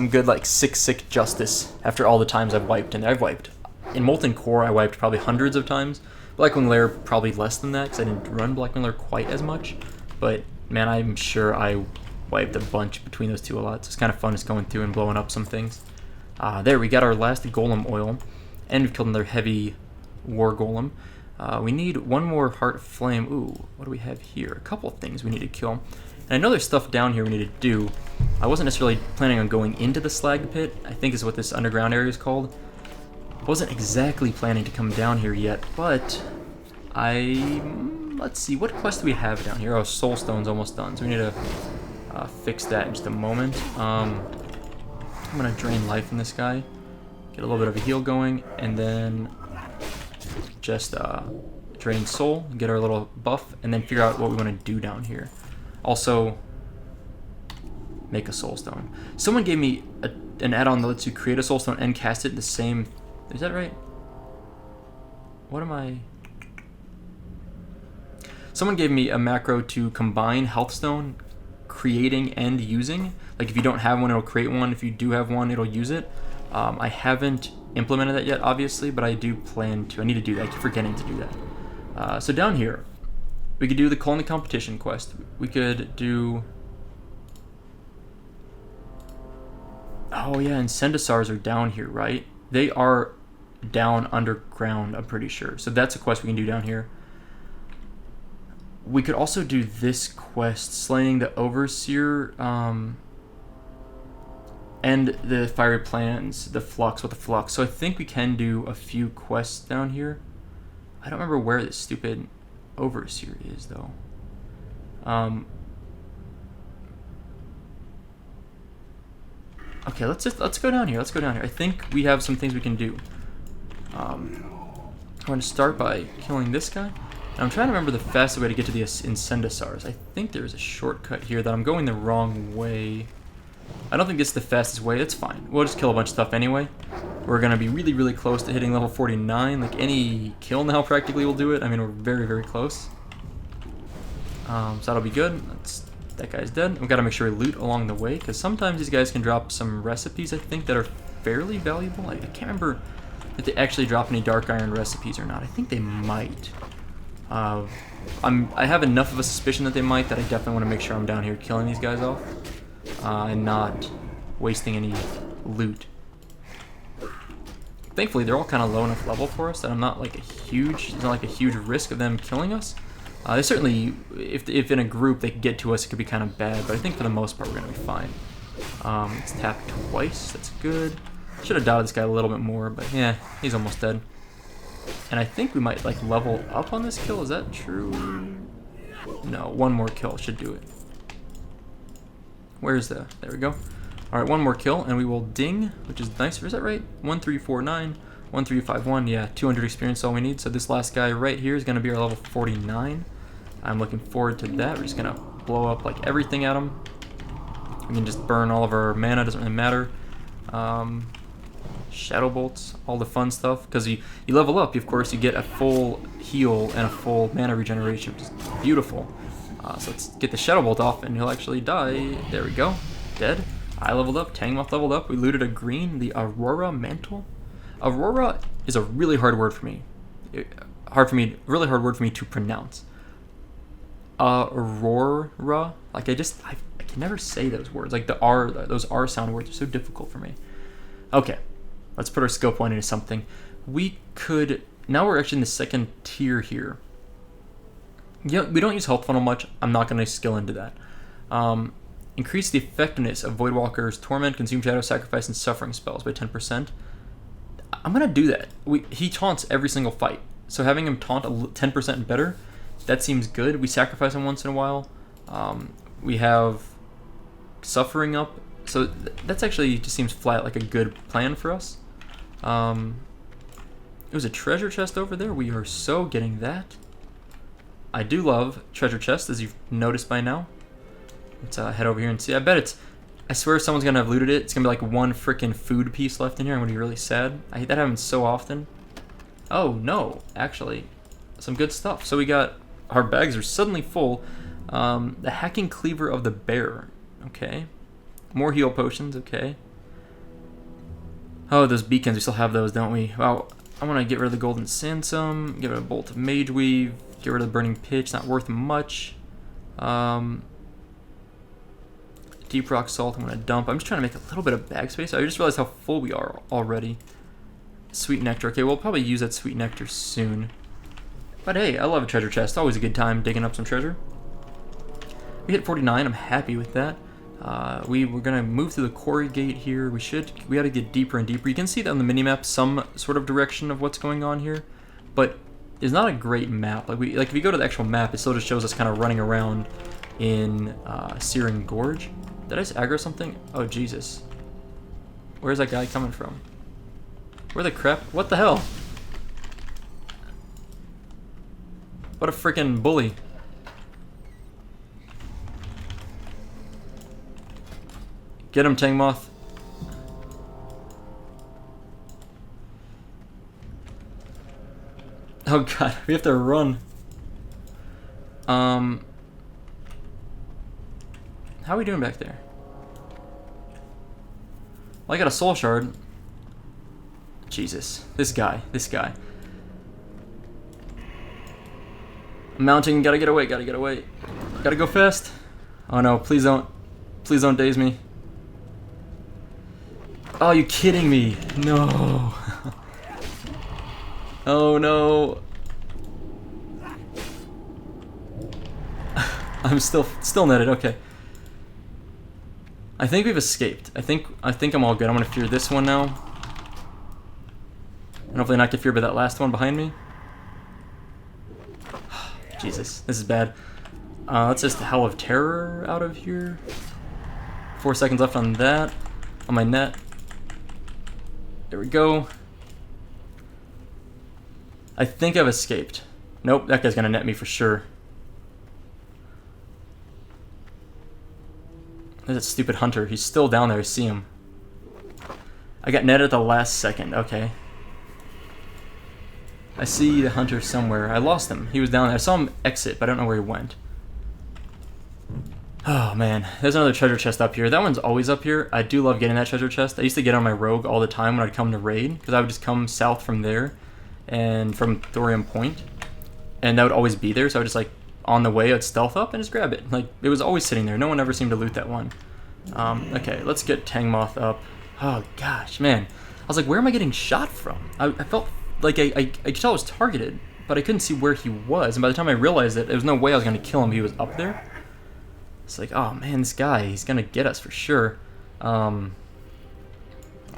good like sick justice after all the times I've wiped, and I've wiped. In Molten Core, I wiped probably hundreds of times. Blackwing Lair probably less than that because I didn't run Blackwing Lair quite as much. But man, I'm sure I wiped a bunch between those two a lot. So it's kind of fun just going through and blowing up some things. There, we got our last golem oil, and we've killed another heavy war golem. We need one more Heart of Flame. Ooh, what do we have here? A couple of things we need to kill. And I know there's stuff down here we need to do. I wasn't necessarily planning on going into the slag pit. I think is what this underground area is called. I wasn't exactly planning to come down here yet, but let's see, what quest do we have down here? Oh, Soulstone's almost done, so we need to fix that in just a moment. I'm gonna drain life in this guy, get a little bit of a heal going, and then just drain soul, get our little buff, and then figure out what we want to do down here. Also, make a soulstone. Someone gave me an add-on that lets you create a soulstone and cast it in the same. Is that right? What am I? Someone gave me a macro to combine healthstone, creating and using. Like if you don't have one, it'll create one. If you do have one, it'll use it. I haven't implemented that yet, obviously, but I do plan to. I need to do that. I keep forgetting to do that. So down here, we could do the Colony Competition quest. We could do... Oh yeah, and Sendasars are down here, right? They are down underground, I'm pretty sure. So that's a quest we can do down here. We could also do this quest, slaying the Overseer, and the Fiery Plans, the Flux with the Flux. So I think we can do a few quests down here. I don't remember where this stupid Overseer is, though. Okay, let's go down here. Let's go down here. I think we have some things we can do. I'm going to start by killing this guy. And I'm trying to remember the fastest way to get to the Incendasars. I think there's a shortcut here that I'm going the wrong way. I don't think it's the fastest way. It's fine. We'll just kill a bunch of stuff anyway. We're going to be really close to hitting level 49. Like any kill now practically will do it. I mean, we're very close. So that'll be good. That guy's dead. We've got to make sure we loot along the way, because sometimes these guys can drop some recipes, I think, that are fairly valuable. I can't remember if they actually drop any dark iron recipes or not. I think they might. I have enough of a suspicion that they might that I definitely want to make sure I'm down here killing these guys off and not wasting any loot. Thankfully, they're all kind of low enough level for us that I'm not like it's not like a huge risk of them killing us. They certainly, if in a group they could get to us, it could be kind of bad, but I think for the most part we're going to be fine. Let's tap twice, that's good. Should have dotted this guy a little bit more, but yeah, he's almost dead. And I think we might like level up on this kill, is that true? No, one more kill should do it. Where's there we go. Alright, one more kill and we will ding, which is nice. Is that right? 1349. 1351, yeah, 200 experience is all we need. So this last guy right here is going to be our level 49. I'm looking forward to that. We're just going to blow up like everything at him. We can just burn all of our mana, doesn't really matter. Shadow bolts, all the fun stuff. Because you level up, of course, you get a full heal and a full mana regeneration, which is beautiful. So let's get the Shadow Bolt off and he'll actually die. There we go. Dead. I leveled up. Tangmoth leveled up. We looted a green, the Aurora Mantle. Aurora is a really hard word for me. Really hard word for me to pronounce. Aurora. Like I can never say those words. Like those R sound words are so difficult for me. Okay. Let's put our skill point into something. Now we're actually in the second tier here. Yeah, we don't use health funnel much. I'm not going to skill into that. Increase the effectiveness of Voidwalker's Torment, Consume Shadow, Sacrifice, and Suffering spells by 10%. I'm going to do that. He taunts every single fight. So having him taunt 10% better, that seems good. We sacrifice him once in a while. We have Suffering up. So that's actually just seems flat like a good plan for us. It was a treasure chest over there. We are so getting that. I do love treasure chests, as you've noticed by now. Let's head over here and see. I swear someone's gonna have looted it. It's gonna be like one freaking food piece left in here. I'm gonna be really sad. I hate that happens so often. Oh no, actually, some good stuff. So our bags are suddenly full. The Hacking Cleaver of the Bear. Okay. More heal potions. Okay. Oh, those beacons. We still have those, don't we? Wow. I want to get rid of the Golden Sandsum. Get rid of Bolt of Mage Weave. Get rid of the Burning Pitch, not worth much. Deep Rock Salt, I'm going to dump. I'm just trying to make a little bit of bag space. I just realized how full we are already. Sweet Nectar. Okay, we'll probably use that Sweet Nectar soon. But hey, I love a treasure chest. Always a good time digging up some treasure. We hit 49. I'm happy with that. We're going to move through the quarry gate here. We got to get deeper and deeper. You can see that on the minimap, some sort of direction of what's going on here. But it's not a great map. Like if you go to the actual map, it still just shows us kind of running around in Searing Gorge. Did I just aggro something? Oh Jesus! Where's that guy coming from? Where the crap? What the hell? What a freaking bully! Get him, Tangmoth. Oh god, we have to run. How are we doing back there? Well, I got a soul shard. Jesus, this guy. I'm mounting, gotta get away. Gotta go fast. Oh no, please don't daze me. Oh, you kidding me? No. Oh no. I'm still netted, okay. I think we've escaped. I think I'm all good. I'm gonna fear this one now. And hopefully not get feared by that last one behind me. Jesus, this is bad. Let's just Hell of Terror out of here. 4 seconds left on that. On my net. There we go. I think I've escaped. Nope, that guy's gonna net me for sure. There's that stupid hunter. He's still down there. I see him. I got netted at the last second. Okay. I see the hunter somewhere. I lost him. He was down there. I saw him exit, but I don't know where he went. Oh, man. There's another treasure chest up here. That one's always up here. I do love getting that treasure chest. I used to get on my rogue all the time when I'd come to raid, because I would just come south from there and from Thorium Point, and that would always be there, so I would just, like, on the way, I'd stealth up and just grab it. Like, it was always sitting there. No one ever seemed to loot that one. Okay, let's get Tangmoth up. Oh, gosh, man. I was like, where am I getting shot from? I felt like I could tell I was targeted, but I couldn't see where he was, and by the time I realized it, there was no way I was going to kill him if he was up there. It's like, oh man, this guy, he's gonna get us for sure.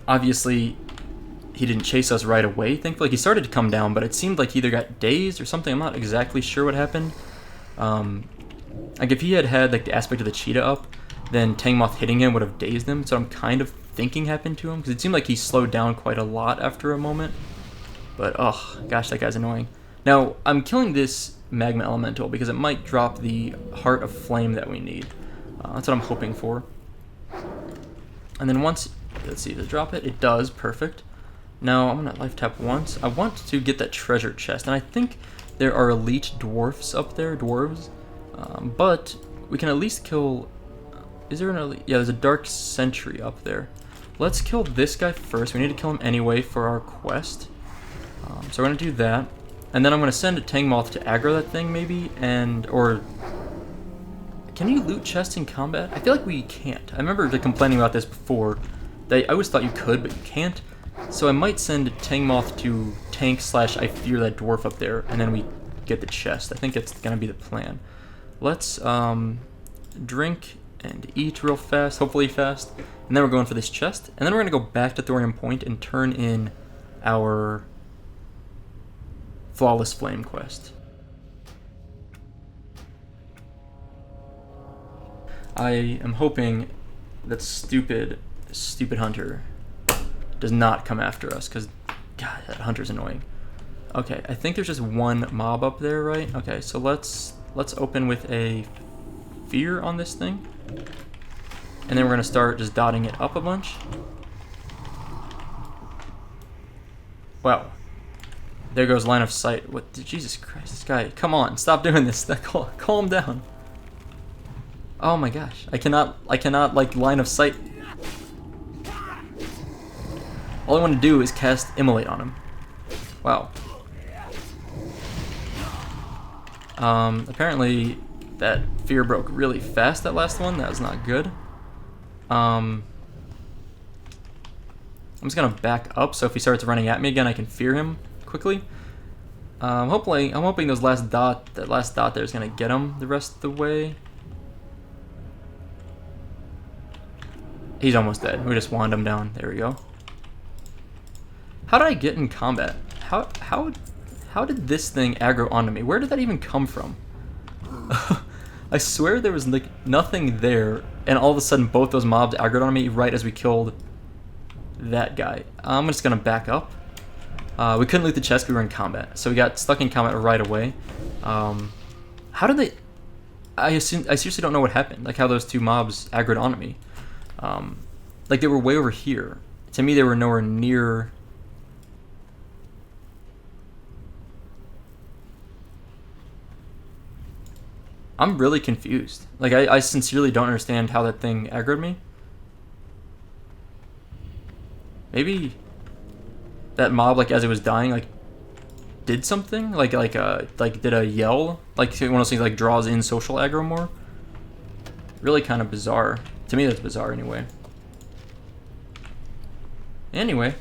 Obviously, he didn't chase us right away, thankfully. He started to come down, but it seemed like he either got dazed or something. I'm not exactly sure what happened. Like, if he had like, the aspect of the cheetah up, then Tangmoth hitting him would have dazed him, so I'm kind of thinking happened to him, because it seemed like he slowed down quite a lot after a moment. But, oh, gosh, that guy's annoying. Now, I'm killing this magma elemental because it might drop the heart of flame that we need. That's what I'm hoping for. And then once, let's see, does it drop it? It does, perfect. Now, I'm going to life tap once. I want to get that treasure chest, and I think there are elite dwarfs up there, dwarves. But we can at least kill... Is there an elite? Yeah, there's a dark sentry up there. Let's kill this guy first. We need to kill him anyway for our quest. So we're going to do that. And then I'm going to send Tangmoth to aggro that thing, maybe, or... Can you loot chests in combat? I feel like we can't. I remember complaining about this before. I always thought you could, but you can't. So I might send Tangmoth to tank / I fear that dwarf up there, and then we get the chest. I think it's going to be the plan. Let's drink and eat real fast, hopefully fast. And then we're going for this chest. And then we're going to go back to Thorium Point and turn in our Flawless Flame quest. I am hoping that stupid hunter does not come after us, because, God, that hunter's annoying. Okay, I think there's just one mob up there, right? Okay, so let's open with a fear on this thing. And then we're going to start just dotting it up a bunch. Wow. There goes line of sight. What? Jesus Christ, this guy. Come on, stop doing this. Calm down. Oh my gosh. I cannot, like, line of sight. All I want to do is cast Immolate on him. Wow. Apparently that fear broke really fast, that last one. That was not good. I'm just gonna back up, so if he starts running at me again, I can fear him quickly. I'm hoping that last dot there is gonna get him the rest of the way. He's almost dead. We just wand him down. There we go. How did I get in combat? How did this thing aggro onto me? Where did that even come from? I swear there was like nothing there, and all of a sudden both those mobs aggroed on me right as we killed that guy. I'm just gonna back up. We couldn't loot the chest, we were in combat, so we got stuck in combat right away. How did they... I seriously don't know what happened, like how those two mobs aggroed onto me. Like they were way over here. To me, they were nowhere near... I'm really confused. Like, I sincerely don't understand how that thing aggroed me. Maybe that mob, like, as it was dying, like, did something? Like did a yell? Like, one of those things, like, draws in social aggro more? Really kind of bizarre. To me, that's bizarre anyway. Anyway.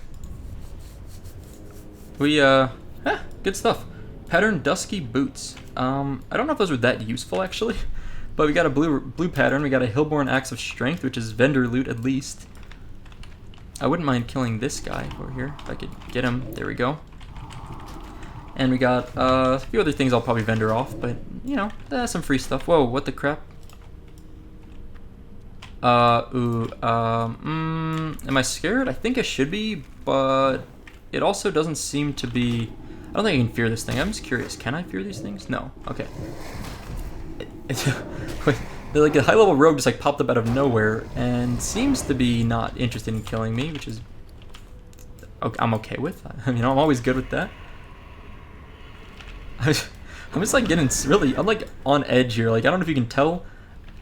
We, good stuff. Pattern Dusky Boots. I don't know if those were that useful, actually. But we got a blue pattern. We got a Hillborn Axe of Strength, which is vendor loot at least. I wouldn't mind killing this guy over here, if I could get him. There we go. And we got a few other things I'll probably vendor off, but, you know, that's some free stuff. Whoa, what the crap? Am I scared? I think I should be, but it also doesn't seem to be... I don't think I can fear this thing. I'm just curious. Can I fear these things? No. Okay. Like a high-level rogue just like popped up out of nowhere and seems to be not interested in killing me, which is I'm okay with. You know, I'm always good with that. I'm just like getting really... I'm like on edge here. Like, I don't know if you can tell.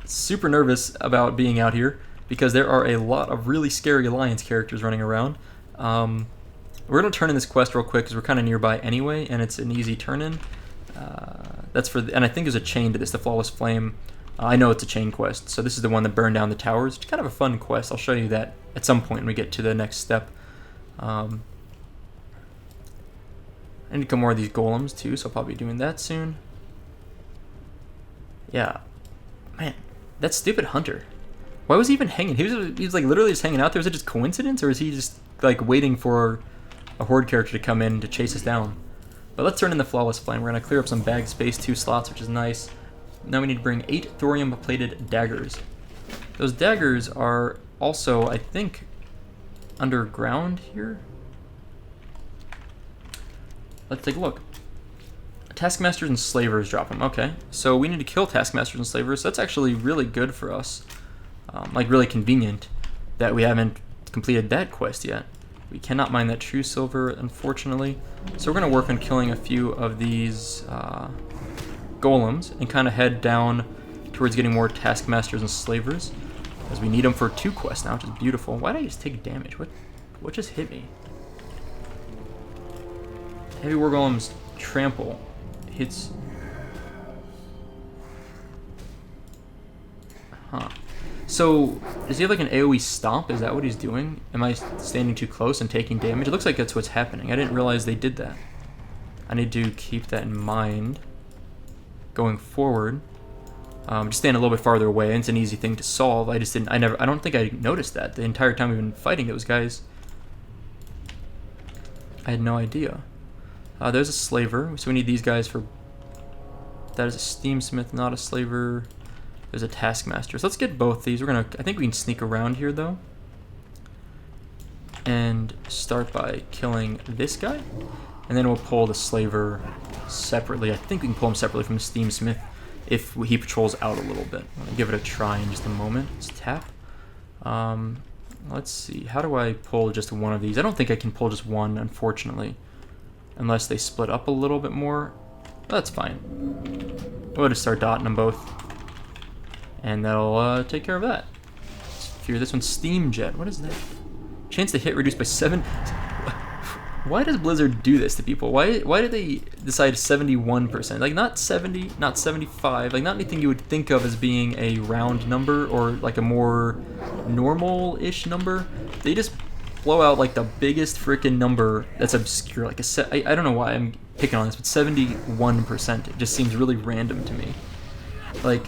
Super nervous about being out here because there are a lot of really scary Alliance characters running around. We're going to turn in this quest real quick because we're kind of nearby anyway, and it's an easy turn-in. That's for and I think there's a chain to this, the Flawless Flame. I know it's a chain quest, so this is the one that burned down the towers. It's kind of a fun quest. I'll show you that at some point when we get to the next step. I need to kill more of these golems too, so I'll probably be doing that soon. Yeah. Man, that stupid hunter. Why was he even hanging? He was like literally just hanging out there. Was it just coincidence, or is he just like waiting for a horde character to come in to chase us down? But let's turn in the Flawless Flame. We're going to clear up some bag space, 2 slots, which is nice. Now we need to bring 8 thorium-plated daggers. Those daggers are also, I think, underground here. let's take a look. Taskmasters and slavers drop them. Okay, so we need to kill taskmasters and slavers. That's actually really good for us. Like really convenient that we haven't completed that quest yet. We cannot mine that true silver, unfortunately. So we're going to work on killing a few of these golems and kind of head down towards getting more taskmasters and slavers, as we need them for 2 quests now, which is beautiful. Why did I just take damage? What just hit me? Heavy war golems trample hits. Huh. So, does he have like an AoE stomp? Is that what he's doing? Am I standing too close and taking damage? It looks like that's what's happening. I didn't realize they did that. I need to keep that in mind going forward. Just stand a little bit farther away, and it's an easy thing to solve. I don't think I noticed that the entire time we've been fighting those guys. I had no idea. There's a slaver, so we need these guys for... That is a steamsmith, not a slaver. There's a taskmaster. So let's get both these. I think we can sneak around here, though. And start by killing this guy. And then we'll pull the slaver separately. I think we can pull him separately from the steamsmith if he patrols out a little bit. I'm going to give it a try in just a moment. Let's tap. Let's see. How do I pull just one of these? I don't think I can pull just one, unfortunately. Unless they split up a little bit more. That's fine. We'll just start dotting them both. And that'll take care of that. Let's fear this one. Steam Jet. What is that? Chance to hit reduced by 7. Why does Blizzard do this to people? Why do they decide 71%? Like, not 70, not 75. Like, not anything you would think of as being a round number or like a more normal-ish number. They just blow out like the biggest freaking number that's obscure. Like I don't know why I'm picking on this, but 71%. It just seems really random to me. Like,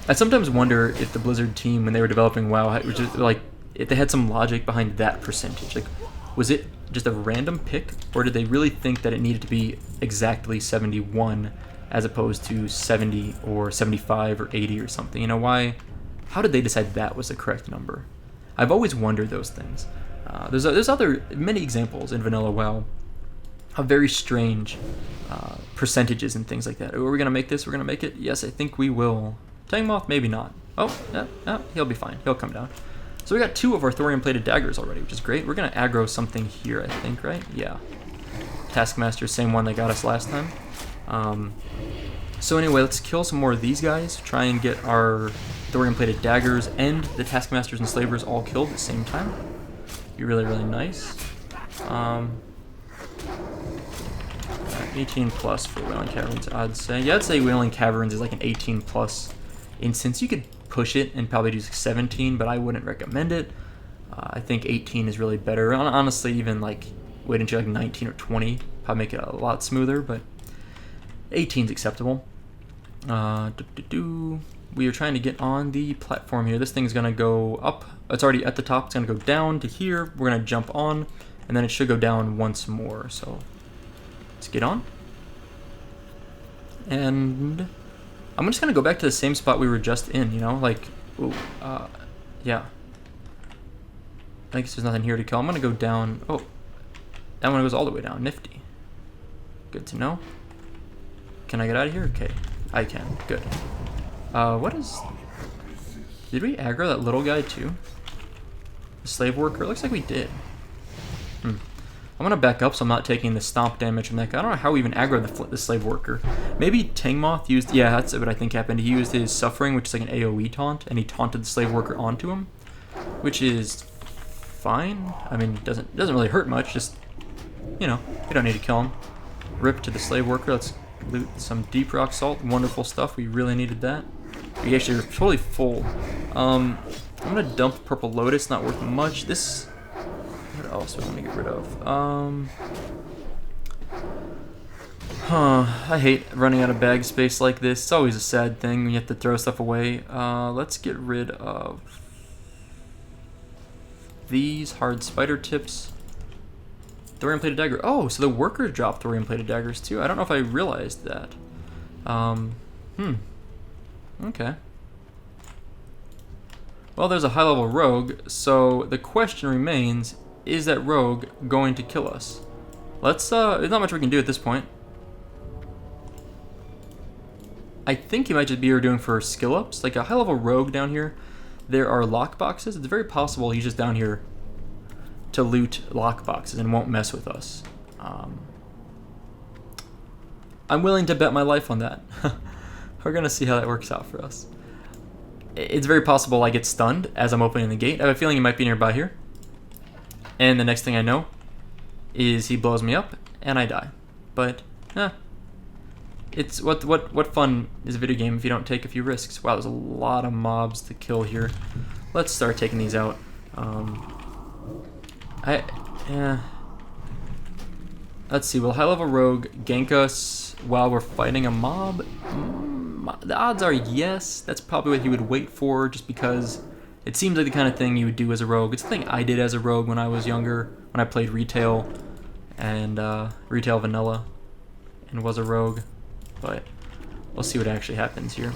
I sometimes wonder if the Blizzard team, when they were developing WoW, which is like, if they had some logic behind that percentage. Like, was it just a random pick, or did they really think that it needed to be exactly 71 as opposed to 70 or 75 or 80 or something? You know, why? How did they decide that was the correct number? I've always wondered those things. There's many examples in Vanilla WoW of very strange percentages and things like that. Are we gonna make this? We're gonna make it? Yes, I think we will. Tangmoth, maybe not. Oh, yeah, he'll be fine. He'll come down. So we got 2 of our thorium-plated daggers already, which is great. We're gonna aggro something here, I think, right? Yeah. Taskmaster, same one that got us last time. So anyway, let's kill some more of these guys. Try and get our thorium-plated daggers and the taskmasters and slavers all killed at the same time. Be really, really nice. 18 plus for Wailing Caverns, I'd say. Yeah, I'd say Wailing Caverns is like an 18 plus instance. You could push it and probably do 17, but I wouldn't recommend it. I think 18 is really better. Honestly, even like waiting until like 19 or 20 probably make it a lot smoother, but 18 is acceptable. We are trying to get on the platform here. This thing's gonna go up. It's already at the top. It's gonna go down to here. We're gonna jump on, and then it should go down once more. So let's get on. And I'm just gonna go back to the same spot we were just in. You know, like, ooh, yeah. I guess there's nothing here to kill. I'm gonna go down. Oh, that one goes all the way down. Nifty. Good to know. Can I get out of here? Okay, I can. Good. What is... Did we aggro that little guy too? The slave worker? It looks like we did. I'm gonna back up so I'm not taking the stomp damage from that guy. I don't know how we even aggroed the slave worker. Maybe Tangmoth used... Yeah, that's what I think happened. He used his suffering, which is like an AoE taunt, and he taunted the slave worker onto him, which is fine. I mean, it doesn't really hurt much. Just, you know, we don't need to kill him. Rip to the slave worker. Let's loot some deep rock salt. Wonderful stuff. We really needed that. We actually are totally full. I'm gonna dump Purple Lotus. Not worth much. This... What else do I want to get rid of? I hate running out of bag space like this. It's always a sad thing when you have to throw stuff away. Let's get rid of these hard spider tips. Thorium-plated dagger. Oh, so the workers drop thorium-plated daggers too. I don't know if I realized that. Okay. Well, there's a high-level rogue, so the question remains, is that rogue going to kill us? Let's, there's not much we can do at this point. I think he might just be here doing for skill ups, like a high level rogue down here. There are lock boxes. It's very possible he's just down here to loot lock boxes and won't mess with us. I'm willing to bet my life on that. We're gonna see how that works out for us. It's very possible I get stunned as I'm opening the gate. I have a feeling he might be nearby here. And the next thing I know is he blows me up and I die. But, it's what fun is a video game if you don't take a few risks. Wow, there's a lot of mobs to kill here. Let's start taking these out. Let's see, will high level rogue gank us while we're fighting a mob? The odds are yes. That's probably what he would wait for, just because it seems like the kind of thing you would do as a rogue. It's the thing I did as a rogue when I was younger, when I played retail and retail vanilla and was a rogue. But we'll see what actually happens here.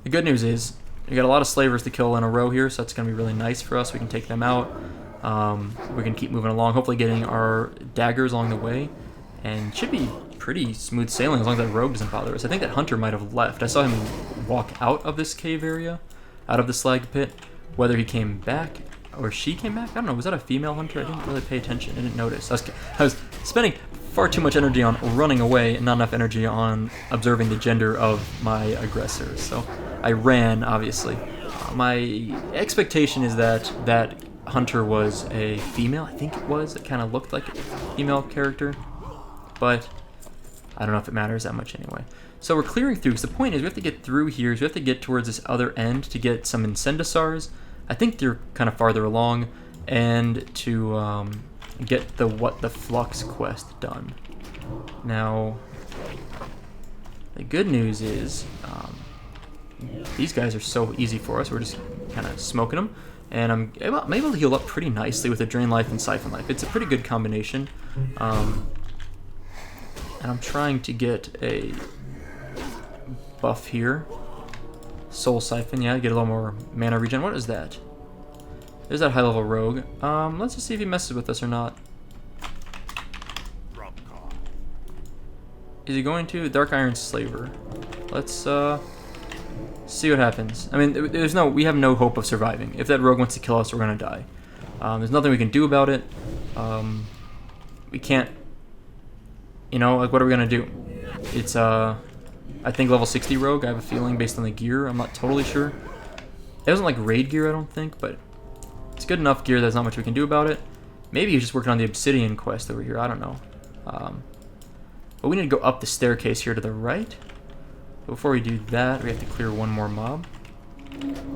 The good news is we got a lot of slavers to kill in a row here, so that's going to be really nice for us. We can take them out. We can keep moving along, hopefully getting our daggers along the way, and should be pretty smooth sailing as long as that rogue doesn't bother us. I think that hunter might have left. I saw him walk out of this cave area, out of the slag pit. Whether he came back or she came back, I don't know. Was that a female hunter? I didn't really pay attention. I didn't notice. I was spending far too much energy on running away and not enough energy on observing the gender of my aggressor. So I ran, obviously. My expectation is that that hunter was a female. I think it was. It kind of looked like a female character, but I don't know if it matters that much anyway. So we're clearing through, because the point is we have to get through here, so we have to get towards this other end to get some incendisars. I think they're kind of farther along, and to get the What the Flux quest done. Now, the good news is these guys are so easy for us. We're just kind of smoking them, and I'm able to heal up pretty nicely with a Drain Life and Siphon Life. It's a pretty good combination. And I'm trying to get a buff here. Soul Siphon, yeah, get a little more mana regen. What is that? There's that high level rogue. Let's just see if he messes with us or not. Is he going to? Dark Iron Slaver. Let's see what happens. I mean, we have no hope of surviving. If that rogue wants to kill us, we're gonna die. There's nothing we can do about it. We can't, like, what are we gonna do? It's I think level 60 rogue. I have a feeling based on the gear. I'm not totally sure. It wasn't like raid gear, I don't think, but it's good enough gear. There's not much we can do about it. Maybe he's just working on the Obsidian quest over here. I don't know. But we need to go up the staircase here to the right. Before we do that, we have to clear one more mob.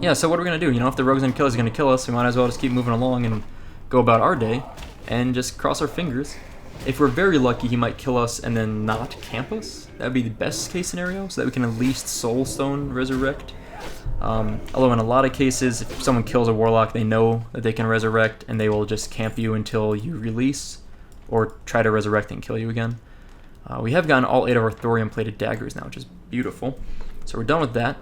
Yeah, so what are we going to do? If the rogue's going to kill us, he's going to kill us. We might as well just keep moving along and go about our day and just cross our fingers. If we're very lucky, he might kill us and then not camp us. That would be the best case scenario, so that we can at least Soulstone resurrect. Although in a lot of cases, if someone kills a warlock, they know that they can resurrect, and they will just camp you until you release, or try to resurrect and kill you again. We have gotten all 8 of our thorium plated daggers now, which is beautiful. So we're done with that.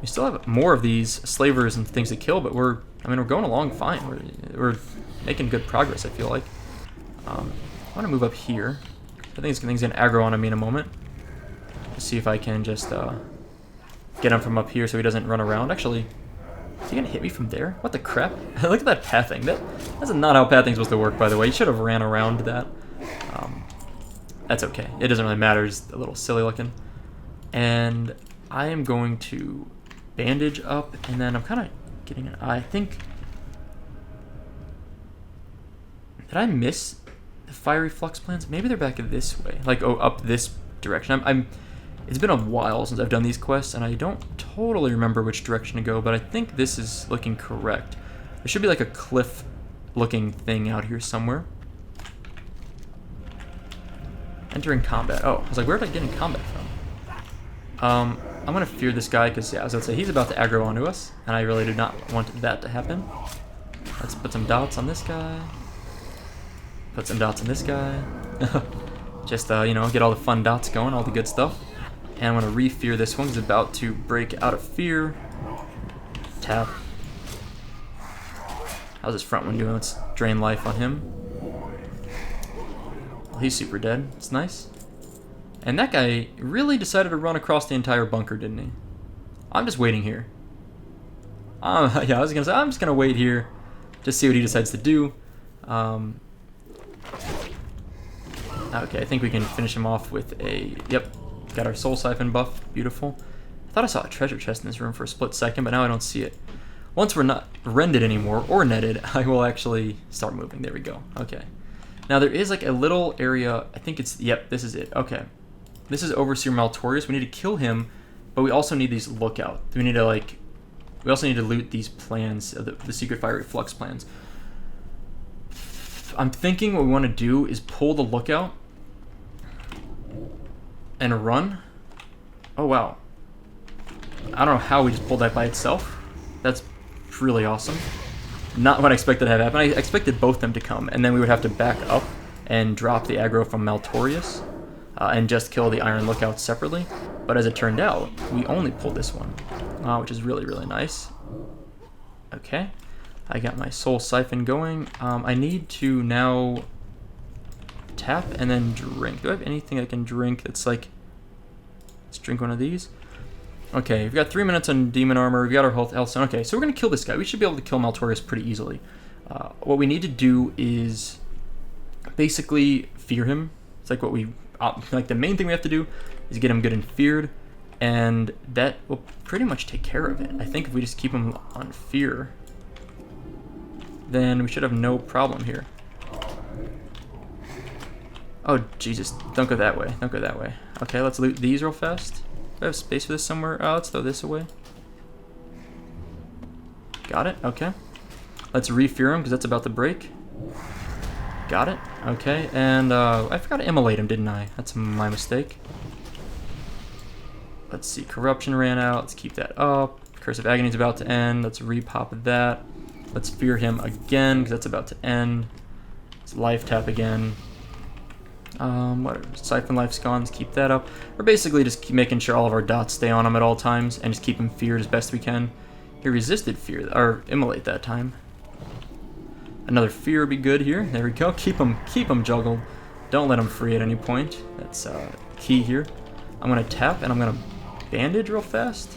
We still have more of these slavers and things to kill, but we're going along fine. We're making good progress, I feel like. I want to move up here. I think thing's going to aggro on me in a moment. Let's see if I can just get him from up here so he doesn't run around. Actually, is he going to hit me from there? What the crap? Look at that pathing. That's not how pathing's supposed to work, by the way. You should have ran around that. That's okay. It doesn't really matter. It's a little silly looking. And I am going to bandage up, and then I'm kind of getting an eye. I think... Did I miss the fiery flux plants? Maybe they're back this way. Like, up this direction. It's been a while since I've done these quests, and I don't totally remember which direction to go, but I think this is looking correct. There should be like a cliff-looking thing out here somewhere. Entering combat. Oh, I was like, where did I get in combat from? I'm gonna fear this guy because, yeah, as I would say, he's about to aggro onto us, and I really do not want that to happen. Let's put some dots on this guy. Put some dots on this guy. Just, get all the fun dots going, all the good stuff. And I'm gonna re-fear this one. He's about to break out of fear. Tap. How's this front one doing? Let's drain life on him. he's super dead. It's nice. And that guy really decided to run across the entire bunker, didn't he? I'm just waiting here. Yeah, I was gonna say, I'm just gonna wait here. Just see what he decides to do. Okay, I think we can finish him off with a... Yep, got our soul siphon buff. Beautiful. I thought I saw a treasure chest in this room for a split second, but now I don't see it. Once we're not rended anymore, or netted, I will actually start moving. There we go. Okay. Now there is like a little area, I think it's... Yep, this is it. Okay. This is Overseer Maltorius. We need to kill him, but we also need these lookout. We need to like... We also need to loot these plans, the secret fiery flux plans. I'm thinking what we want to do is pull the lookout and run. Oh wow. I don't know how we just pulled that by itself. That's really awesome. Not what I expected to have happen. I expected both them to come, and then we would have to back up and drop the aggro from Maltorius and just kill the Iron Lookout separately. But as it turned out, we only pulled this one, which is really, really nice. Okay, I got my Soul Siphon going. I need to now tap and then drink. Do I have anything I can drink that's like... Let's drink one of these. Okay, we've got 3 minutes on Demon Armor. We've got our health stone. Okay, so we're going to kill this guy. We should be able to kill Maltorius pretty easily. What we need to do is basically fear him. It's like what we... like the main thing we have to do is get him good and feared, and that will pretty much take care of it. I think if we just keep him on fear, then we should have no problem here. Oh, Jesus. Don't go that way. Don't go that way. Okay, let's loot these real fast. Do I have space for this somewhere? Oh, let's throw this away. Got it. Okay. Let's re-fear him because that's about to break. Got it. Okay, and I forgot to immolate him, didn't I? That's my mistake. Let's see. Corruption ran out. Let's keep that up. Curse of Agony is about to end. Let's re-pop that. Let's fear him again because that's about to end. Let's life tap again. What Siphon Life's gone. Let's keep that up. We're basically just keep making sure all of our dots stay on him at all times and just keep him feared as best we can. He resisted fear, or immolate that time. Another fear would be good here. There we go. Keep him juggled. Don't let him free at any point. That's key here. I'm gonna tap and I'm gonna bandage real fast.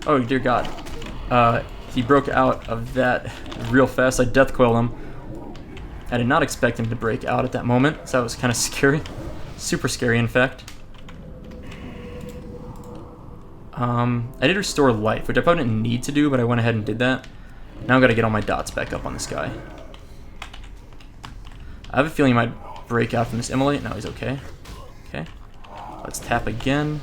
Oh dear God. He broke out of that real fast. I death coiled him. I did not expect him to break out at that moment, so that was kind of scary. Super scary, in fact. I did restore life, which I probably didn't need to do, but I went ahead and did that. Now I've got to get all my dots back up on this guy. I have a feeling he might break out from this immolate. No, he's okay. Okay. Let's tap again.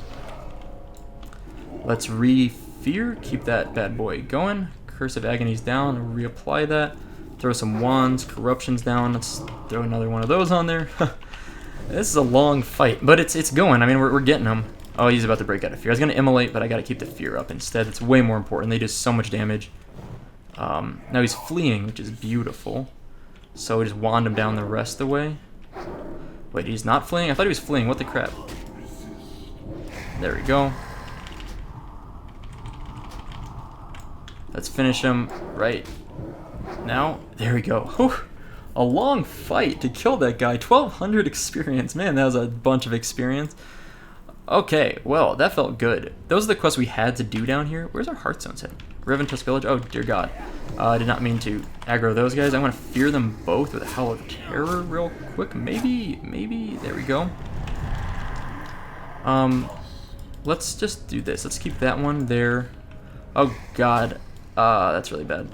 Let's re-fear. Keep that bad boy going. Curse of Agony's down. Reapply that. Throw some wands. Corruption's down. Let's throw another one of those on there. This is a long fight, but it's going. I mean, we're getting him. Oh, he's about to break out of fear. I was going to immolate, but I got to keep the fear up instead. It's way more important. They do so much damage. Now he's fleeing, which is beautiful. So we just wand him down the rest of the way. Wait, he's not fleeing? I thought he was fleeing. What the crap? There we go. Let's finish him right now. There we go. Whew. A long fight to kill that guy. 1,200 experience. Man, that was a bunch of experience. Okay, well, that felt good. Those are the quests we had to do down here. Where's our Hearthstone set? Reventus Village. Oh, dear God. I did not mean to aggro those guys. I want to fear them both with a Howl of Terror real quick. Maybe. There we go. Let's just do this. Let's keep that one there. Oh, God. That's really bad.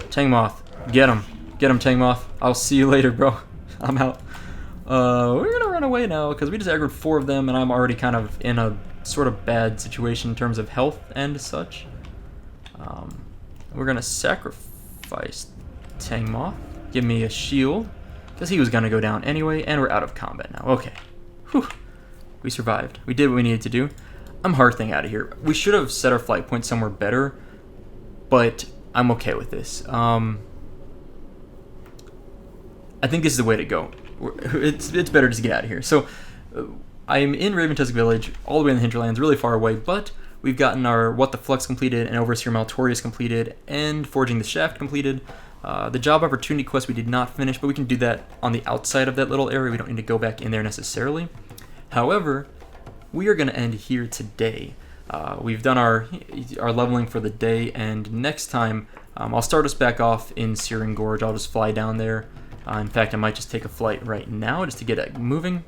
Tang Moth. Get him. Get him, Tang Moth. I'll see you later, bro. I'm out. We're gonna run away now because we just aggroed 4 of them and I'm already kind of in a sort of bad situation in terms of health and such. We're gonna sacrifice Tang Moth. Give me a shield because he was gonna go down anyway, and we're out of combat now. Okay. Whew. We survived. We did what we needed to do. I'm hearthing out of here. We should have set our flight point somewhere better, but I'm okay with this. I think this is the way to go. It's better just to get out of here. So I'm in Raventusk Village, all the way in the Hinterlands, really far away, but we've gotten our What the Flux completed, and Overseer Maltorius completed, and Forging the Shaft completed. The job opportunity quest we did not finish, but we can do that on the outside of that little area. We don't need to go back in there necessarily. However, we are going to end here today. We've done our leveling for the day, and next time I'll start us back off in Searing Gorge. I'll just fly down there. In fact, I might just take a flight right now just to get it moving.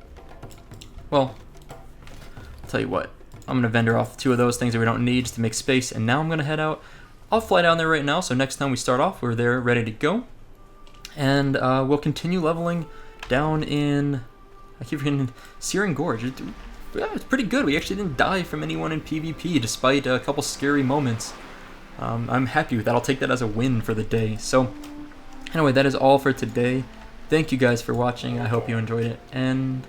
Well, I'll tell you what. I'm going to vendor off 2 of those things that we don't need just to make space, and now I'm going to head out. I'll fly down there right now, so next time we start off, we're there ready to go. And we'll continue leveling down in, I keep forgetting, Searing Gorge. Yeah, it's pretty good. We actually didn't die from anyone in PvP, despite a couple scary moments. I'm happy with that. I'll take that as a win for the day. So, anyway, that is all for today. Thank you guys for watching. I hope you enjoyed it, and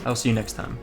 I'll see you next time.